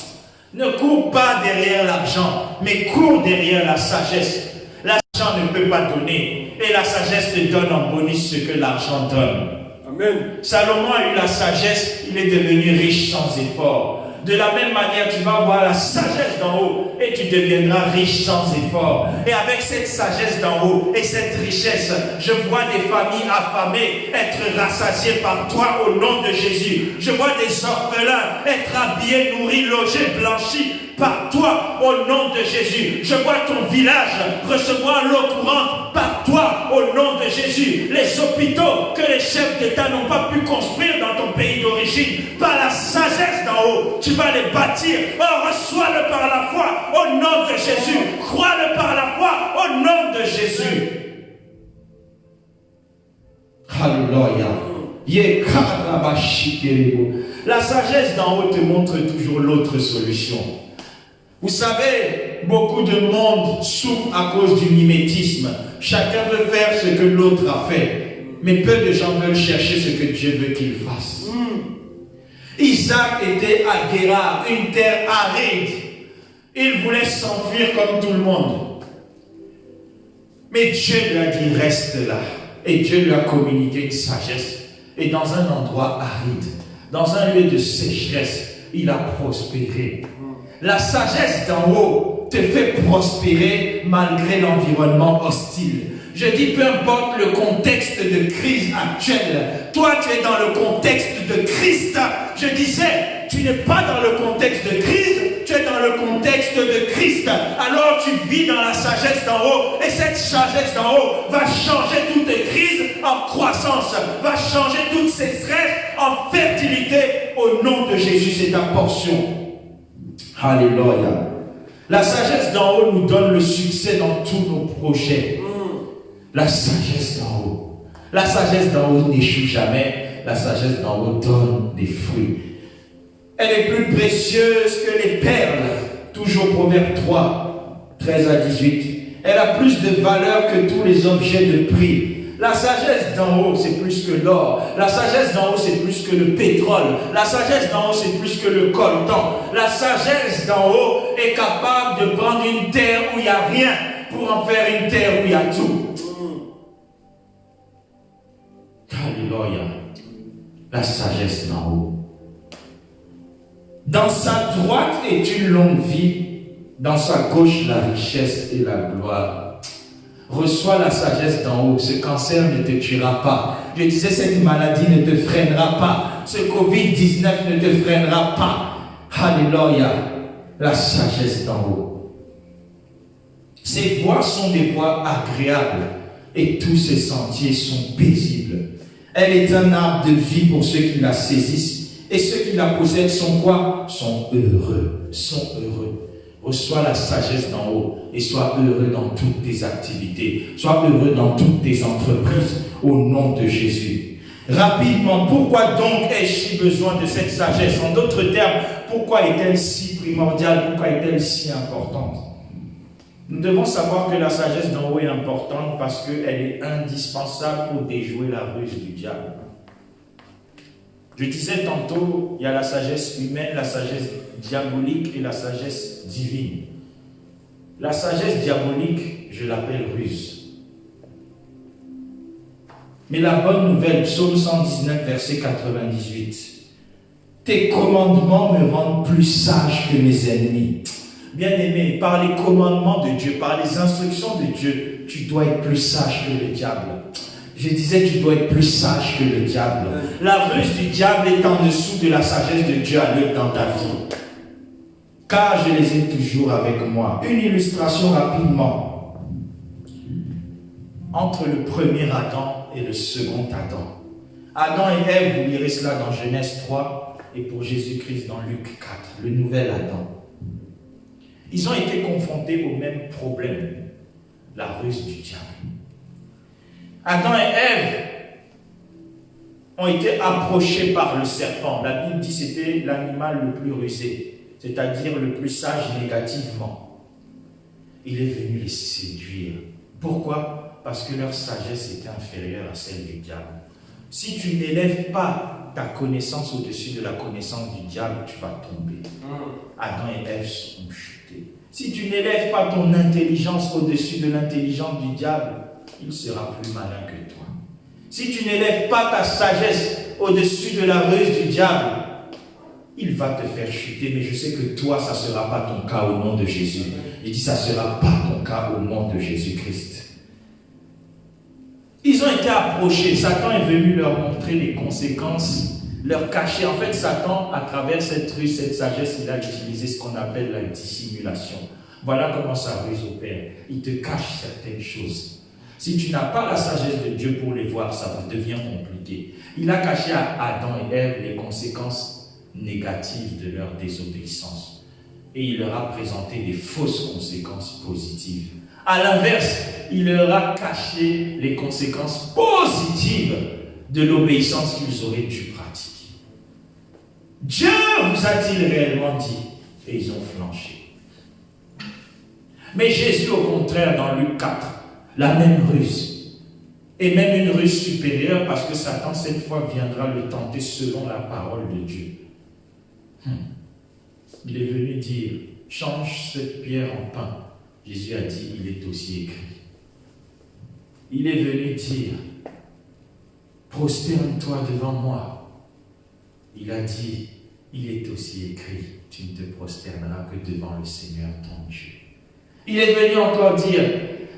Ne cours pas derrière l'argent, mais cours derrière la sagesse. L'argent ne peut pas donner, et la sagesse te donne en bonus ce que l'argent donne. Amen. Salomon a eu la sagesse, il est devenu riche sans effort. De la même manière, tu vas avoir la sagesse d'en haut et tu deviendras riche sans effort. Et avec cette sagesse d'en haut et cette richesse, je vois des familles affamées être rassasiées par toi au nom de Jésus. Je vois des orphelins être habillés, nourris, logés, blanchis par toi au nom de Jésus. Je vois ton village recevoir l'eau courante par toi au nom de Jésus. Les hôpitaux que les chefs d'État n'ont pas pu construire dans ton pays d'origine, par la sagesse d'en haut, tu vas les bâtir. Oh, reçois-le par la foi au nom de Jésus. Crois-le par la foi au nom de Jésus. Alléluia. La sagesse d'en haut te montre toujours l'autre solution. Vous savez, beaucoup de monde souffre à cause du mimétisme. Chacun veut faire ce que l'autre a fait. Mais peu de gens veulent chercher ce que Dieu veut qu'il fasse. Isaac était à Guérar, une terre aride. Il voulait s'enfuir comme tout le monde. Mais Dieu lui a dit, reste là. Et Dieu lui a communiqué une sagesse. Et dans un endroit aride, dans un lieu de sécheresse, il a prospéré. La sagesse d'en haut te fait prospérer malgré l'environnement hostile. Je dis, peu importe le contexte de crise actuelle, toi tu es dans le contexte de Christ. Je disais, tu n'es pas dans le contexte de crise, tu es dans le contexte de Christ. Alors tu vis dans la sagesse d'en haut et cette sagesse d'en haut va changer toutes tes crises en croissance, va changer tous ces stress en fertilité. Au nom de Jésus, c'est ta portion. Alléluia. La sagesse d'en haut nous donne le succès dans tous nos projets. La sagesse d'en haut. La sagesse d'en haut n'échoue jamais. La sagesse d'en haut donne des fruits. Elle est plus précieuse que les perles. Toujours Proverbe 3, 13 à 18. Elle a plus de valeur que tous les objets de prix. La sagesse d'en haut, c'est plus que l'or. La sagesse d'en haut, c'est plus que le pétrole. La sagesse d'en haut, c'est plus que le coltan. La sagesse d'en haut est capable de prendre une terre où il n'y a rien pour en faire une terre où il y a tout. Alléluia. La sagesse d'en haut. Dans sa droite est une longue vie, dans sa gauche la richesse et la gloire. Reçois la sagesse d'en haut. Ce cancer ne te tuera pas. Je disais, cette maladie ne te freinera pas. Ce Covid-19 ne te freinera pas. Alléluia. La sagesse d'en haut. Ses voies sont des voies agréables et tous ses sentiers sont paisibles. Elle est un arbre de vie pour ceux qui la saisissent et ceux qui la possèdent sont quoi? Sont heureux. Sont heureux. Reçois la sagesse d'en haut et sois heureux dans toutes tes activités. Sois heureux dans toutes tes entreprises au nom de Jésus. Rapidement, pourquoi donc ai-je besoin de cette sagesse? En d'autres termes, pourquoi est-elle si primordiale? Pourquoi est-elle si importante? Nous devons savoir que la sagesse d'en haut est importante parce qu'elle est indispensable pour déjouer la ruse du diable. Je disais tantôt, il y a la sagesse humaine, la sagesse diabolique et la sagesse divine. La sagesse diabolique, je l'appelle ruse. Mais la bonne nouvelle, psaume 119, verset 98. Tes commandements me rendent plus sage que mes ennemis. Bien-aimé, par les commandements de Dieu, par les instructions de Dieu, tu dois être plus sage que le diable. Je disais, tu dois être plus sage que le diable. La ruse du diable est en dessous de la sagesse de Dieu à l'œuvre dans ta vie. Car je les ai toujours avec moi. Une illustration rapidement. Entre le premier Adam et le second Adam. Adam et Ève, vous lirez cela dans Genèse 3 et pour Jésus-Christ dans Luc 4, le nouvel Adam. Ils ont été confrontés au même problème, la ruse du diable. Adam et Ève ont été approchés par le serpent. La Bible dit que c'était l'animal le plus rusé, c'est-à-dire le plus sage négativement. Il est venu les séduire. Pourquoi? Parce que leur sagesse était inférieure à celle du diable. Si tu n'élèves pas ta connaissance au-dessus de la connaissance du diable, tu vas tomber. Adam et Ève sont chutés. Si tu n'élèves pas ton intelligence au-dessus de l'intelligence du diable, il sera plus malin que toi. Si tu n'élèves pas ta sagesse au-dessus de la ruse du diable, il va te faire chuter. Mais je sais que toi, ça ne sera pas ton cas au nom de Jésus. Il dit, ça ne sera pas ton cas au nom de Jésus-Christ. Ils ont été approchés. Satan est venu leur montrer les conséquences, leur cacher. En fait, Satan, à travers cette ruse, cette sagesse, il a utilisé ce qu'on appelle la dissimulation. Voilà comment sa ruse opère. Il te cache certaines choses. Si tu n'as pas la sagesse de Dieu pour les voir, ça devient compliqué. Il a caché à Adam et Ève les conséquences négatives de leur désobéissance. Et il leur a présenté des fausses conséquences positives. À l'inverse, il leur a caché les conséquences positives de l'obéissance qu'ils auraient dû pratiquer. Dieu vous a-t-il réellement dit? Et ils ont flanché. Mais Jésus, au contraire, dans Luc 4, la même ruse, et même une ruse supérieure, parce que Satan, cette fois, viendra le tenter selon la parole de Dieu. Il est venu dire, change cette pierre en pain. Jésus a dit, il est aussi écrit. Il est venu dire, prosterne-toi devant moi. Il a dit, il est aussi écrit, tu ne te prosterneras que devant le Seigneur ton Dieu. Il est venu encore dire,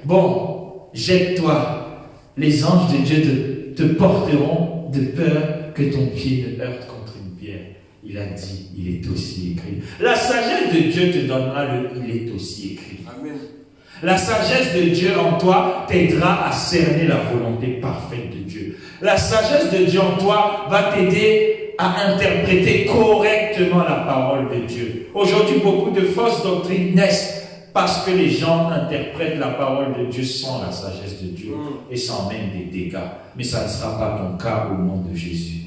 bon, jette-toi, les anges de Dieu te porteront de peur que ton pied ne heurte contre une pierre. Il a dit, il est aussi écrit. La sagesse de Dieu te donnera le « il est aussi écrit ». Amen. La sagesse de Dieu en toi t'aidera à cerner la volonté parfaite de Dieu. La sagesse de Dieu en toi va t'aider à interpréter correctement la parole de Dieu. Aujourd'hui, beaucoup de fausses doctrines naissent parce que les gens interprètent la parole de Dieu sans la sagesse de Dieu et sans même des dégâts. Mais ça ne sera pas ton cas au nom de Jésus.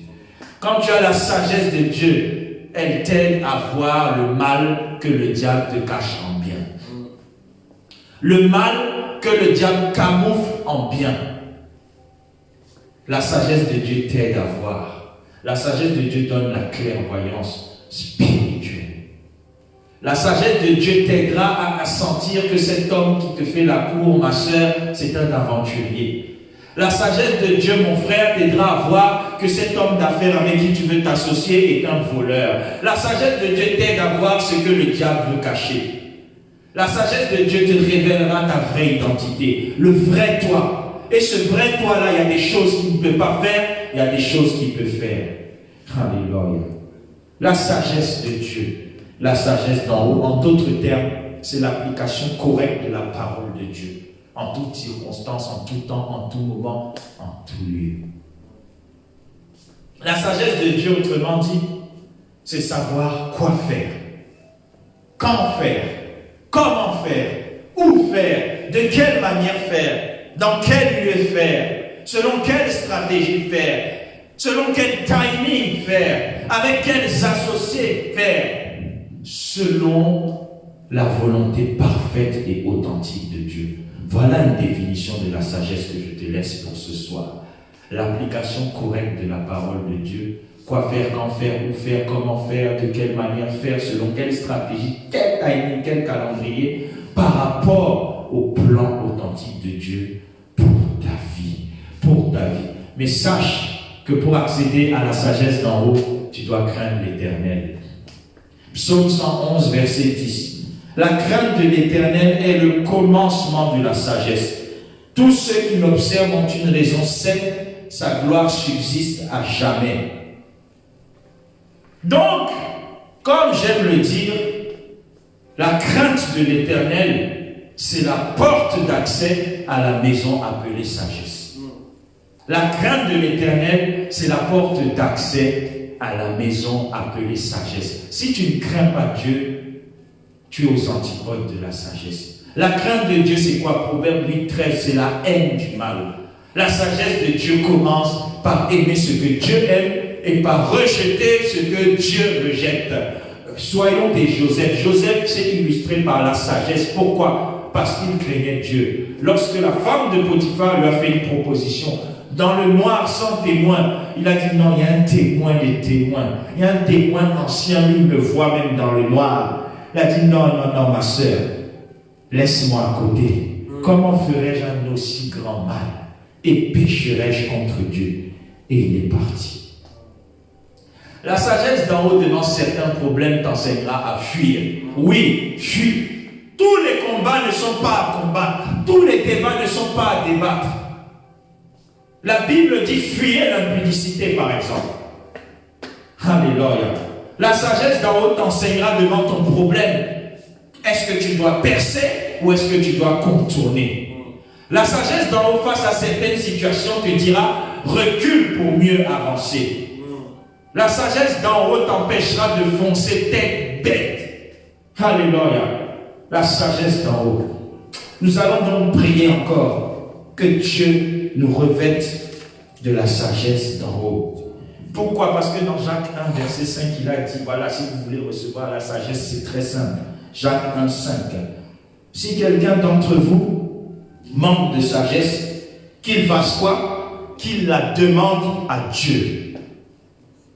Quand tu as la sagesse de Dieu, elle t'aide à voir le mal que le diable te cache en bien. Le mal que le diable camoufle en bien. La sagesse de Dieu t'aide à voir. La sagesse de Dieu donne la clairvoyance spirituelle. La sagesse de Dieu t'aidera à sentir que cet homme qui te fait la cour, ma soeur, c'est un aventurier. La sagesse de Dieu, mon frère, t'aidera à voir que cet homme d'affaires avec qui tu veux t'associer est un voleur. La sagesse de Dieu t'aide à voir ce que le diable veut cacher. La sagesse de Dieu te révélera ta vraie identité, le vrai toi. Et ce vrai toi-là, il y a des choses qu'il ne peut pas faire, il y a des choses qu'il peut faire. Alléluia. La sagesse de Dieu, la sagesse d'en haut, en d'autres termes, c'est l'application correcte de la parole de Dieu. En toute circonstance, en tout temps, en tout moment, en tout lieu. La sagesse de Dieu, autrement dit, c'est savoir quoi faire, quand faire, comment faire, où faire, de quelle manière faire, dans quel lieu faire, selon quelle stratégie faire, selon quel timing faire, avec quels associés faire, selon la volonté parfaite et authentique de Dieu. Voilà une définition de la sagesse que je te laisse pour ce soir. L'application correcte de la parole de Dieu. Quoi faire, quand faire, où faire, comment faire, de quelle manière faire, selon quelle stratégie, quel timing, quel calendrier, par rapport au plan authentique de Dieu pour ta vie. Pour ta vie. Mais sache que pour accéder à la sagesse d'en haut, tu dois craindre l'Éternel. Psaume 111, verset 10. La crainte de l'Éternel est le commencement de la sagesse. Tous ceux qui l'observent ont une raison saine, sa gloire subsiste à jamais. Donc, comme j'aime le dire, la crainte de l'Éternel, c'est la porte d'accès à la maison appelée sagesse. La crainte de l'Éternel, c'est la porte d'accès à la maison appelée sagesse. Si tu ne crains pas Dieu, tu es aux antipodes de la sagesse. La crainte de Dieu, c'est quoi? Proverbe 8:13, c'est la haine du mal. La sagesse de Dieu commence par aimer ce que Dieu aime et par rejeter ce que Dieu rejette. Soyons des Joseph. Joseph s'est illustré par la sagesse. Pourquoi? Parce qu'il craignait Dieu. Lorsque la femme de Potiphar lui a fait une proposition, dans le noir, sans témoin, il a dit non, il y a un témoin des témoins. Il y a un témoin ancien, lui, il le voit même dans le noir. Il a dit non, ma soeur, laisse-moi à côté. Comment ferais-je un aussi grand mal? Et pécherais-je contre Dieu? Et il est parti. La sagesse d'en haut devant certains problèmes t'enseignera à fuir. Oui, fuis. Tous les combats ne sont pas à combattre. Tous les débats ne sont pas à débattre. La Bible dit fuyez l'impudicité, par exemple. Alléluia. La sagesse d'en haut t'enseignera devant ton problème. Est-ce que tu dois percer ou est-ce que tu dois contourner? La sagesse d'en haut face à certaines situations te dira recule pour mieux avancer. La sagesse d'en haut t'empêchera de foncer tête bête. Alléluia. La sagesse d'en haut. Nous allons donc prier encore que Dieu nous revête de la sagesse d'en haut. Pourquoi? Parce que dans Jacques 1, verset 5, il a dit, voilà, si vous voulez recevoir la sagesse, c'est très simple. Jacques 1, 5. Si quelqu'un d'entre vous manque de sagesse, qu'il fasse quoi? Qu'il la demande à Dieu,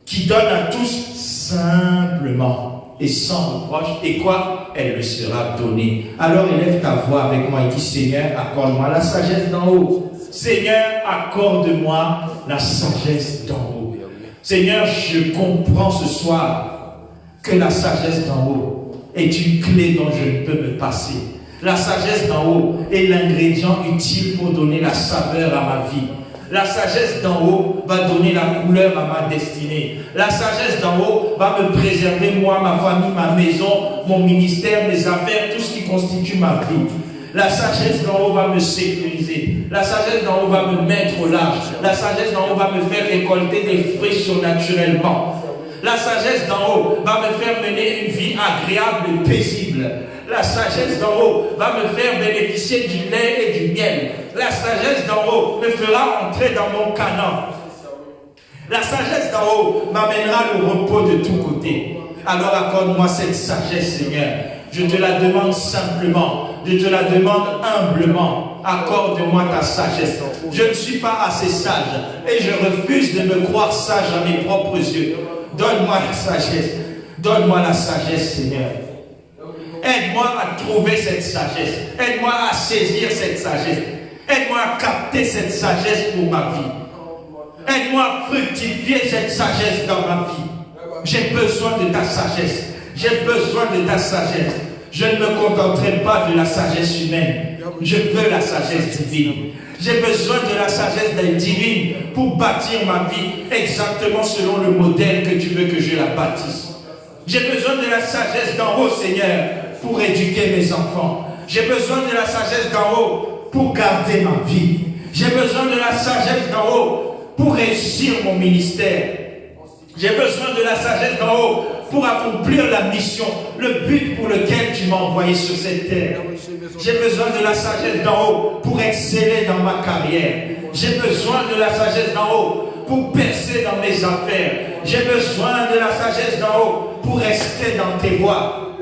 qui donne à tous simplement et sans reproche. Et quoi? Elle le sera donnée. Alors élève ta voix avec moi et dis, Seigneur, accorde-moi la sagesse d'en haut. Seigneur, accorde-moi la sagesse d'en haut. Seigneur, je comprends ce soir que la sagesse d'en haut est une clé dont je ne peux me passer. La sagesse d'en haut est l'ingrédient utile pour donner la saveur à ma vie. La sagesse d'en haut va donner la couleur à ma destinée. La sagesse d'en haut va me préserver, moi, ma famille, ma maison, mon ministère, mes affaires, tout ce qui constitue ma vie. La sagesse d'en haut va me sécuriser. La sagesse d'en haut va me mettre au large. La sagesse d'en haut va me faire récolter des fruits surnaturellement. La sagesse d'en haut va me faire mener une vie agréable et paisible. La sagesse d'en haut va me faire bénéficier du lait et du miel. La sagesse d'en haut me fera entrer dans mon canon. La sagesse d'en haut m'amènera le repos de tous côtés. Alors accorde-moi cette sagesse, Seigneur. Je te la demande simplement. Je te la demande humblement. enfants, accorde-moi ta sagesse. Je ne suis pas assez sage et je refuse de me croire sage à mes propres yeux. Donne-moi la sagesse. Donne-moi la sagesse, Seigneur. Aide-moi à trouver cette sagesse. Aide-moi à saisir cette sagesse. Aide-moi à capter cette sagesse pour ma vie. Aide-moi à fructifier cette sagesse dans ma vie. J'ai besoin de ta sagesse. J'ai besoin de ta sagesse. Je ne me contenterai pas de la sagesse humaine. Je veux la sagesse divine. J'ai besoin de la sagesse divine pour bâtir ma vie exactement selon le modèle que tu veux que je la bâtisse. J'ai besoin de la sagesse d'en haut, Seigneur, pour éduquer mes enfants. J'ai besoin de la sagesse d'en haut pour garder ma vie. J'ai besoin de la sagesse d'en haut pour réussir mon ministère. J'ai besoin de la sagesse d'en haut pour accomplir la mission, le but pour lequel tu m'as envoyé sur cette terre. J'ai besoin de la sagesse d'en haut pour exceller dans ma carrière. J'ai besoin de la sagesse d'en haut pour percer dans mes affaires. J'ai besoin de la sagesse d'en haut pour rester dans tes voies.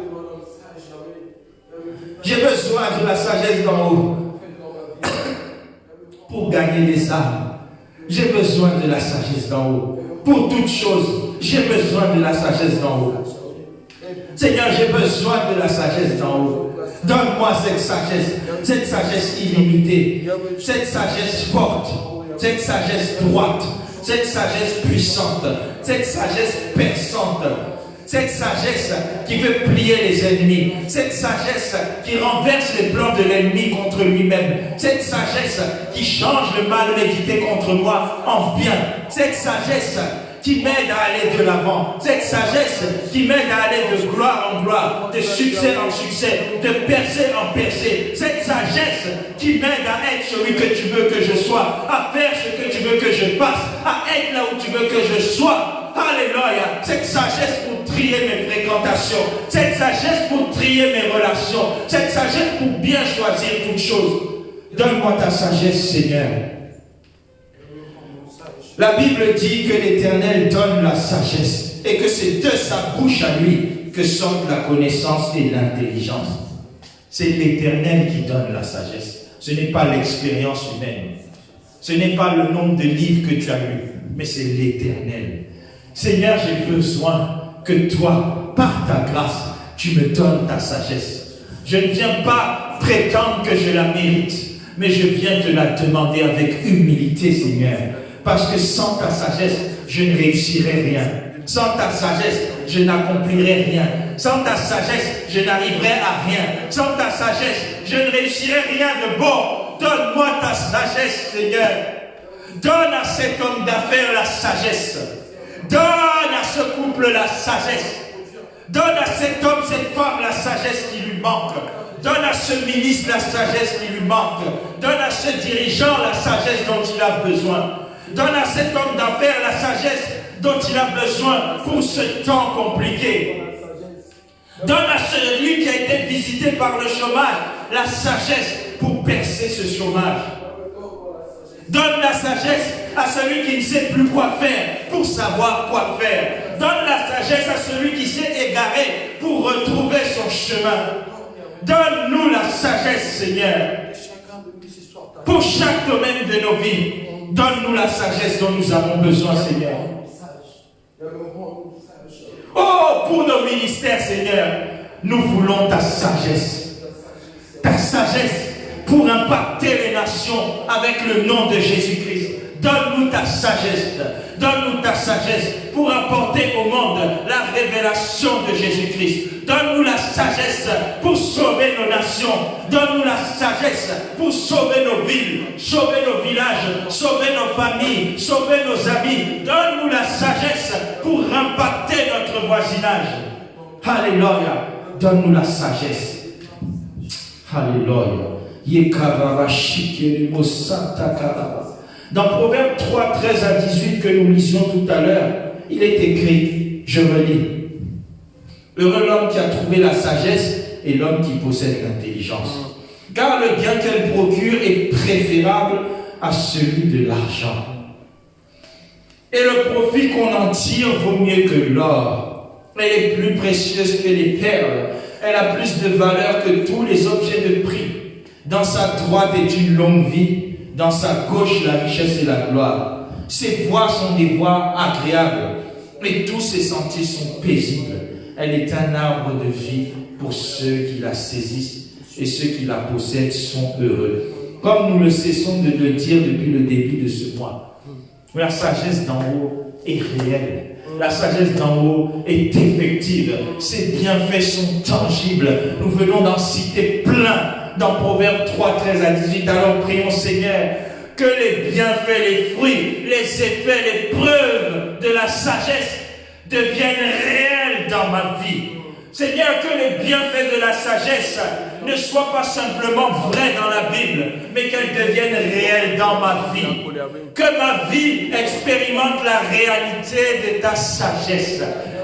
J'ai besoin de la sagesse d'en haut pour gagner les âmes. J'ai besoin de la sagesse d'en haut. Pour toutes choses, j'ai besoin de la sagesse d'en haut. Seigneur, j'ai besoin de la sagesse d'en haut. Donne-moi cette sagesse illimitée, cette sagesse forte, cette sagesse droite, cette sagesse puissante, cette sagesse perçante, cette sagesse qui veut plier les ennemis, cette sagesse qui renverse les plans de l'ennemi contre lui-même, cette sagesse qui change le mal médité contre moi en bien, cette sagesse qui m'aide à aller de l'avant, cette sagesse qui m'aide à aller de gloire en gloire, de succès en succès, de percée en percée, cette sagesse qui m'aide à être celui que tu veux que je sois, à faire ce que tu veux que je fasse, à être là où tu veux que je sois. Alléluia. Cette sagesse pour trier mes fréquentations, cette sagesse pour trier mes relations, cette sagesse pour bien choisir toutes choses. Donne-moi ta sagesse, Seigneur. La Bible dit que l'Éternel donne la sagesse et que c'est de sa bouche à lui que sortent la connaissance et l'intelligence. C'est l'Éternel qui donne la sagesse. Ce n'est pas l'expérience humaine. Ce n'est pas le nombre de livres que tu as lus, mais c'est l'Éternel. Seigneur, j'ai besoin que toi, par ta grâce, tu me donnes ta sagesse. Je ne viens pas prétendre que je la mérite, mais je viens te la demander avec humilité, Seigneur. Parce que sans ta sagesse, je ne réussirai rien. Sans ta sagesse, je n'accomplirai rien. Sans ta sagesse, je n'arriverai à rien. Sans ta sagesse, je ne réussirai rien de bon. Donne-moi ta sagesse, Seigneur. Donne à cet homme d'affaires la sagesse. Donne à ce couple la sagesse. Donne à cet homme, cette femme la sagesse qui lui manque. Donne à ce ministre la sagesse qui lui manque. Donne à ce dirigeant la sagesse dont il a besoin. Donne à cet homme d'affaires la sagesse dont il a besoin pour ce temps compliqué. Donne à celui qui a été visité par le chômage la sagesse pour percer ce chômage. Donne la sagesse à celui qui ne sait plus quoi faire pour savoir quoi faire. Donne la sagesse à celui qui s'est égaré pour retrouver son chemin. Donne-nous la sagesse, Seigneur, pour chaque domaine de nos vies. Donne-nous la sagesse dont nous avons besoin, Seigneur. Oh, pour nos ministères, Seigneur, nous voulons ta sagesse. Ta sagesse pour impacter les nations avec le nom de Jésus-Christ. Donne-nous ta sagesse. Donne-nous ta sagesse pour apporter au monde la révélation de Jésus-Christ. Donne-nous la sagesse pour sauver nos nations. Donne-nous la sagesse pour sauver nos villes, sauver nos villages, sauver nos familles, sauver nos amis. Donne-nous la sagesse pour impacter notre voisinage. Alléluia. Donne-nous la sagesse. Alléluia. Dans Proverbe 3, 13 à 18 que nous lisions tout à l'heure, il est écrit, je relis: heureux l'homme qui a trouvé la sagesse et l'homme qui possède l'intelligence. Car le bien qu'elle procure est préférable à celui de l'argent. Et le profit qu'on en tire vaut mieux que l'or. Elle est plus précieuse que les perles. Elle a plus de valeur que tous les objets de prix. Dans sa droite est une longue vie. Dans sa gauche, la richesse et la gloire. Ses voies sont des voies agréables. Et tous ses sentiers sont paisibles. Elle est un arbre de vie pour ceux qui la saisissent. Et ceux qui la possèdent sont heureux. Comme nous le cessons de le dire depuis le début de ce mois. La sagesse d'en haut est réelle. La sagesse d'en haut est effective. Ses bienfaits sont tangibles. Nous venons d'en citer plein dans Proverbes 3, 13 à 18. Alors prions Seigneur que les bienfaits, les fruits, les effets, les preuves de la sagesse deviennent réels dans ma vie. Seigneur, que les bienfaits de la sagesse ne soient pas simplement vrais dans la Bible, mais qu'elles deviennent réelles dans ma vie. Que ma vie expérimente la réalité de ta sagesse.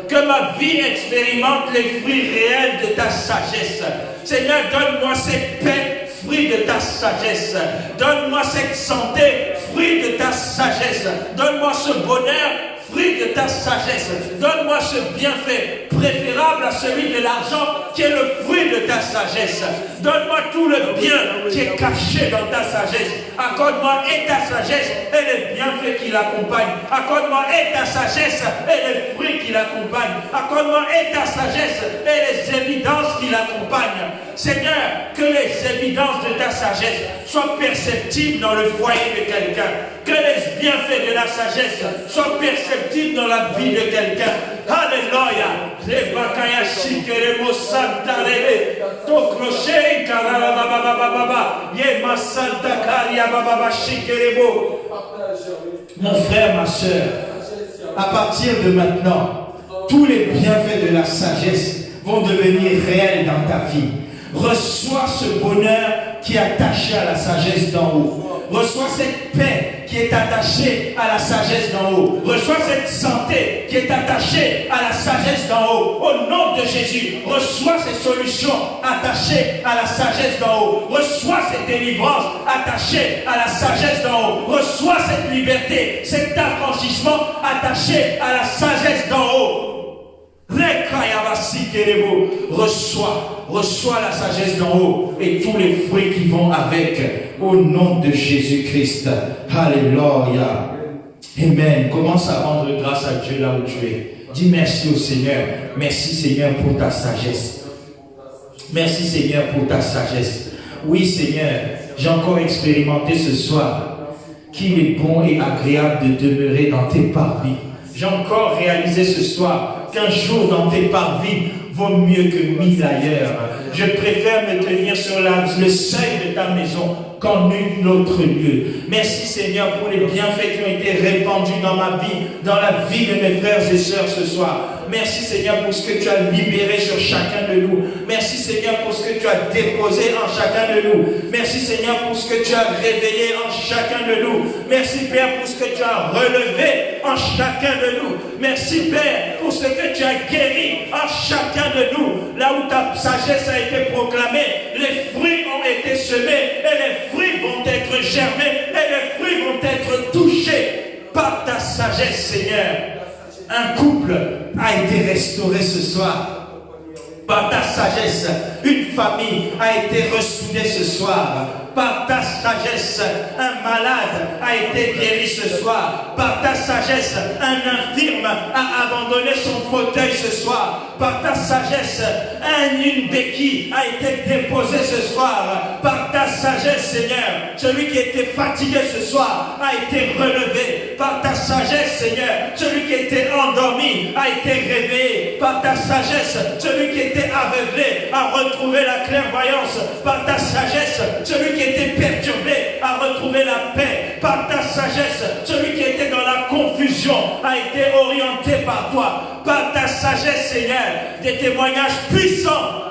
Que ma vie expérimente les fruits réels de ta sagesse. Seigneur, donne-moi cette paix, fruit de ta sagesse. Donne-moi cette santé, fruit de ta sagesse. Donne-moi ce bonheur, fruit de ta sagesse. Donne-moi ce bienfait préférable à celui de l'argent qui est le fruit de ta sagesse. Donne-moi tout le bien qui est caché dans ta sagesse. Accorde-moi et ta sagesse et les bienfaits qui l'accompagnent. Accorde-moi et ta sagesse et les fruits qui l'accompagnent. Accorde-moi et ta sagesse et les évidences qui l'accompagnent. Seigneur, que les évidences de ta sagesse soient perceptibles dans le foyer de quelqu'un. Que les bienfaits de la sagesse soient perceptibles dans la vie de quelqu'un. Alléluia. Mon frère, ma soeur, à partir de maintenant, tous les bienfaits de la sagesse vont devenir réels dans ta vie. Reçois ce bonheur qui est attaché à la sagesse d'en haut. Reçois cette paix qui est attachée à la sagesse d'en haut. Reçois cette santé qui est attachée à la sagesse d'en haut. Au nom de Jésus, reçois ces solutions attachées à la sagesse d'en haut. Reçois cette délivrance attachée à la sagesse d'en haut. Reçois cette liberté, cet affranchissement attaché à la sagesse d'en haut. Reçois la sagesse d'en haut et tous les fruits qui vont avec, au nom de Jésus-Christ. Alléluia. Amen. Commence à rendre grâce à Dieu là où tu es. Dis merci au Seigneur. Merci Seigneur pour ta sagesse. Merci Seigneur pour ta sagesse. Oui Seigneur, j'ai encore expérimenté ce soir qu'il est bon et agréable de demeurer dans tes parvis. J'ai encore réalisé ce soir qu'un jour dans tes parvis vaut mieux que 1000 ailleurs. Je préfère me tenir sur le seuil de ta maison qu'en nul autre lieu. Merci Seigneur pour les bienfaits qui ont été répandus dans ma vie, dans la vie de mes frères et sœurs ce soir. Merci Seigneur pour ce que tu as libéré sur chacun de nous. Merci Seigneur pour ce que tu as déposé en chacun de nous. Merci Seigneur pour ce que tu as révélé en chacun de nous. Merci Père pour ce que tu as relevé en chacun de nous. Merci Père pour ce que tu as guéri en chacun de nous. Là où ta sagesse a été proclamée, les fruits ont été semés et les fruits vont être germés et les fruits vont être touchés par ta sagesse Seigneur. Un couple a été restauré ce soir par ta sagesse. Une famille a été ressoudée ce soir par ta sagesse. Un malade a été guéri ce soir par ta sagesse. Un infirme a abandonné son fauteuil ce soir par ta sagesse. Une béquille a été déposée ce soir par ta sagesse Seigneur. Celui qui était fatigué ce soir a été relevé par ta sagesse Seigneur. Celui qui était endormi a été réveillé par ta sagesse. Celui qui était aveuglé a retrouvé la clairvoyance par ta sagesse. Celui qui était perturbé a retrouvé la paix par ta sagesse. Celui qui était dans la confusion a été orienté par toi, par ta sagesse Seigneur. Des témoignages puissants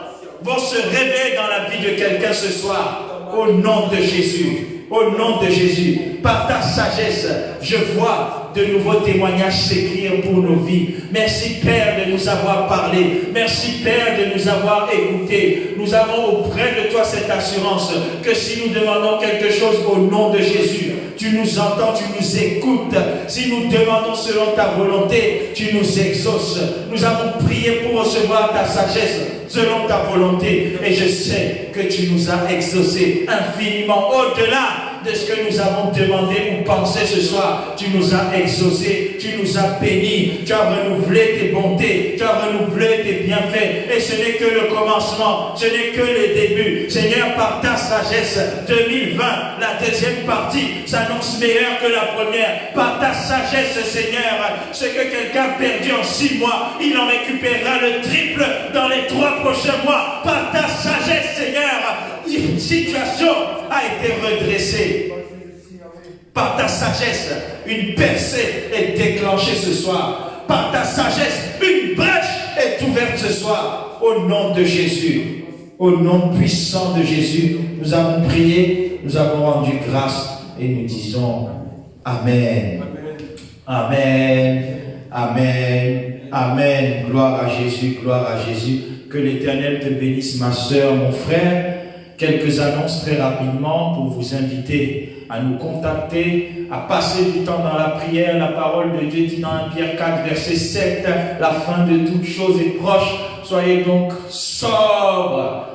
vont se révéler dans la vie de quelqu'un ce soir. Au nom de Jésus. Au nom de Jésus, par ta sagesse, je vois de nouveaux témoignages s'écrire pour nos vies. Merci Père de nous avoir parlé. Merci Père de nous avoir écoutés. Nous avons auprès de toi cette assurance que si nous demandons quelque chose au nom de Jésus, tu nous entends, tu nous écoutes. Si nous demandons selon ta volonté, tu nous exauces. Nous avons prié pour recevoir ta sagesse selon ta volonté. Et je sais que tu nous as exaucés infiniment au-delà de ce que nous avons demandé ou pensé ce soir. Tu nous as exaucés, tu nous as bénis, tu as renouvelé tes bontés, tu as renouvelé tes bienfaits. Et ce n'est que le commencement, ce n'est que le début. Seigneur, par ta sagesse, 2020, la deuxième partie s'annonce meilleure que la première. Par ta sagesse, Seigneur, ce que quelqu'un a perdu en 6 mois, il en récupérera le triple dans les 3 prochains mois. Par ta sagesse, Seigneur, une situation a été redressée. Par ta sagesse, une percée est déclenchée ce soir. Par ta sagesse, une brèche est ouverte ce soir. Au nom de Jésus, au nom puissant de Jésus, nous avons prié, nous avons rendu grâce et nous disons Amen. Amen. Amen. Amen. Gloire à Jésus, gloire à Jésus. Que l'Éternel te bénisse, ma sœur, mon frère. Quelques annonces très rapidement pour vous inviter à nous contacter, à passer du temps dans la prière. La parole de Dieu dit dans 1 Pierre 4, verset 7, la fin de toutes choses est proche. Soyez donc sobres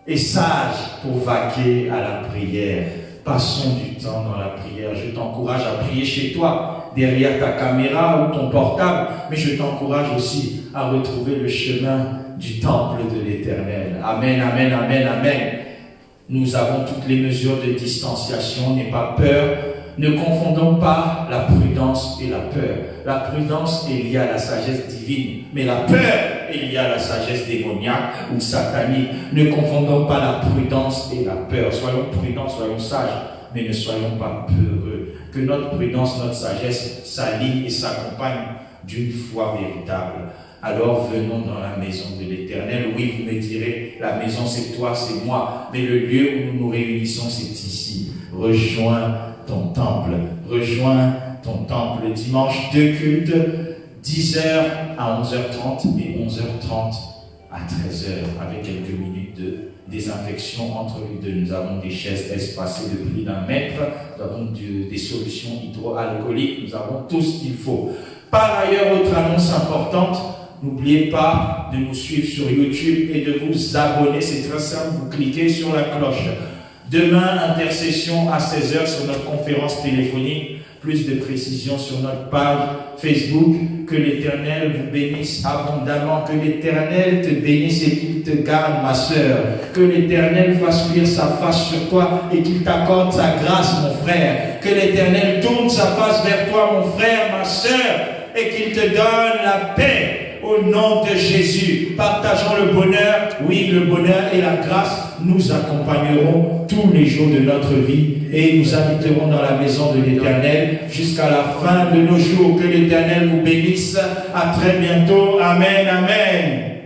et sages pour vaquer à la prière. Passons du temps dans la prière. Je t'encourage à prier chez toi, derrière ta caméra ou ton portable, mais je t'encourage aussi à retrouver le chemin du temple de l'Éternel. Amen, amen, amen, amen. Nous avons toutes les mesures de distanciation, n'aie pas peur. Ne confondons pas la prudence et la peur. La prudence est liée à la sagesse divine, mais la peur est liée à la sagesse démoniaque ou satanique. Ne confondons pas la prudence et la peur. Soyons prudents, soyons sages, mais ne soyons pas peureux. Que notre prudence, notre sagesse s'allie et s'accompagne d'une foi véritable. Alors venons dans la maison de l'Éternel. Oui, vous me direz, la maison c'est toi, c'est moi, mais le lieu où nous nous réunissons c'est ici. Rejoins ton temple, rejoins ton temple. Dimanche, 2 cultes, 10h à 11h30 et 11h30 à 13h, avec quelques minutes de désinfection entre les deux. Nous avons des chaises espacées de plus d'1 mètre, nous avons des solutions hydroalcooliques, nous avons tout ce qu'il faut. Par ailleurs, autre annonce importante, n'oubliez pas de nous suivre sur YouTube et de vous abonner. C'est très simple, vous cliquez sur la cloche. Demain, intercession à 16h sur notre conférence téléphonique. Plus de précisions sur notre page Facebook. Que l'Éternel vous bénisse abondamment. Que l'Éternel te bénisse et qu'il te garde, ma sœur. Que l'Éternel fasse luire sa face sur toi et qu'il t'accorde sa grâce, mon frère. Que l'Éternel tourne sa face vers toi, mon frère, ma sœur, et qu'il te donne la paix. Au nom de Jésus, partageons le bonheur. Oui, le bonheur et la grâce nous accompagneront tous les jours de notre vie et nous habiterons dans la maison de l'Éternel jusqu'à la fin de nos jours. Que l'Éternel vous bénisse. À très bientôt. Amen, amen.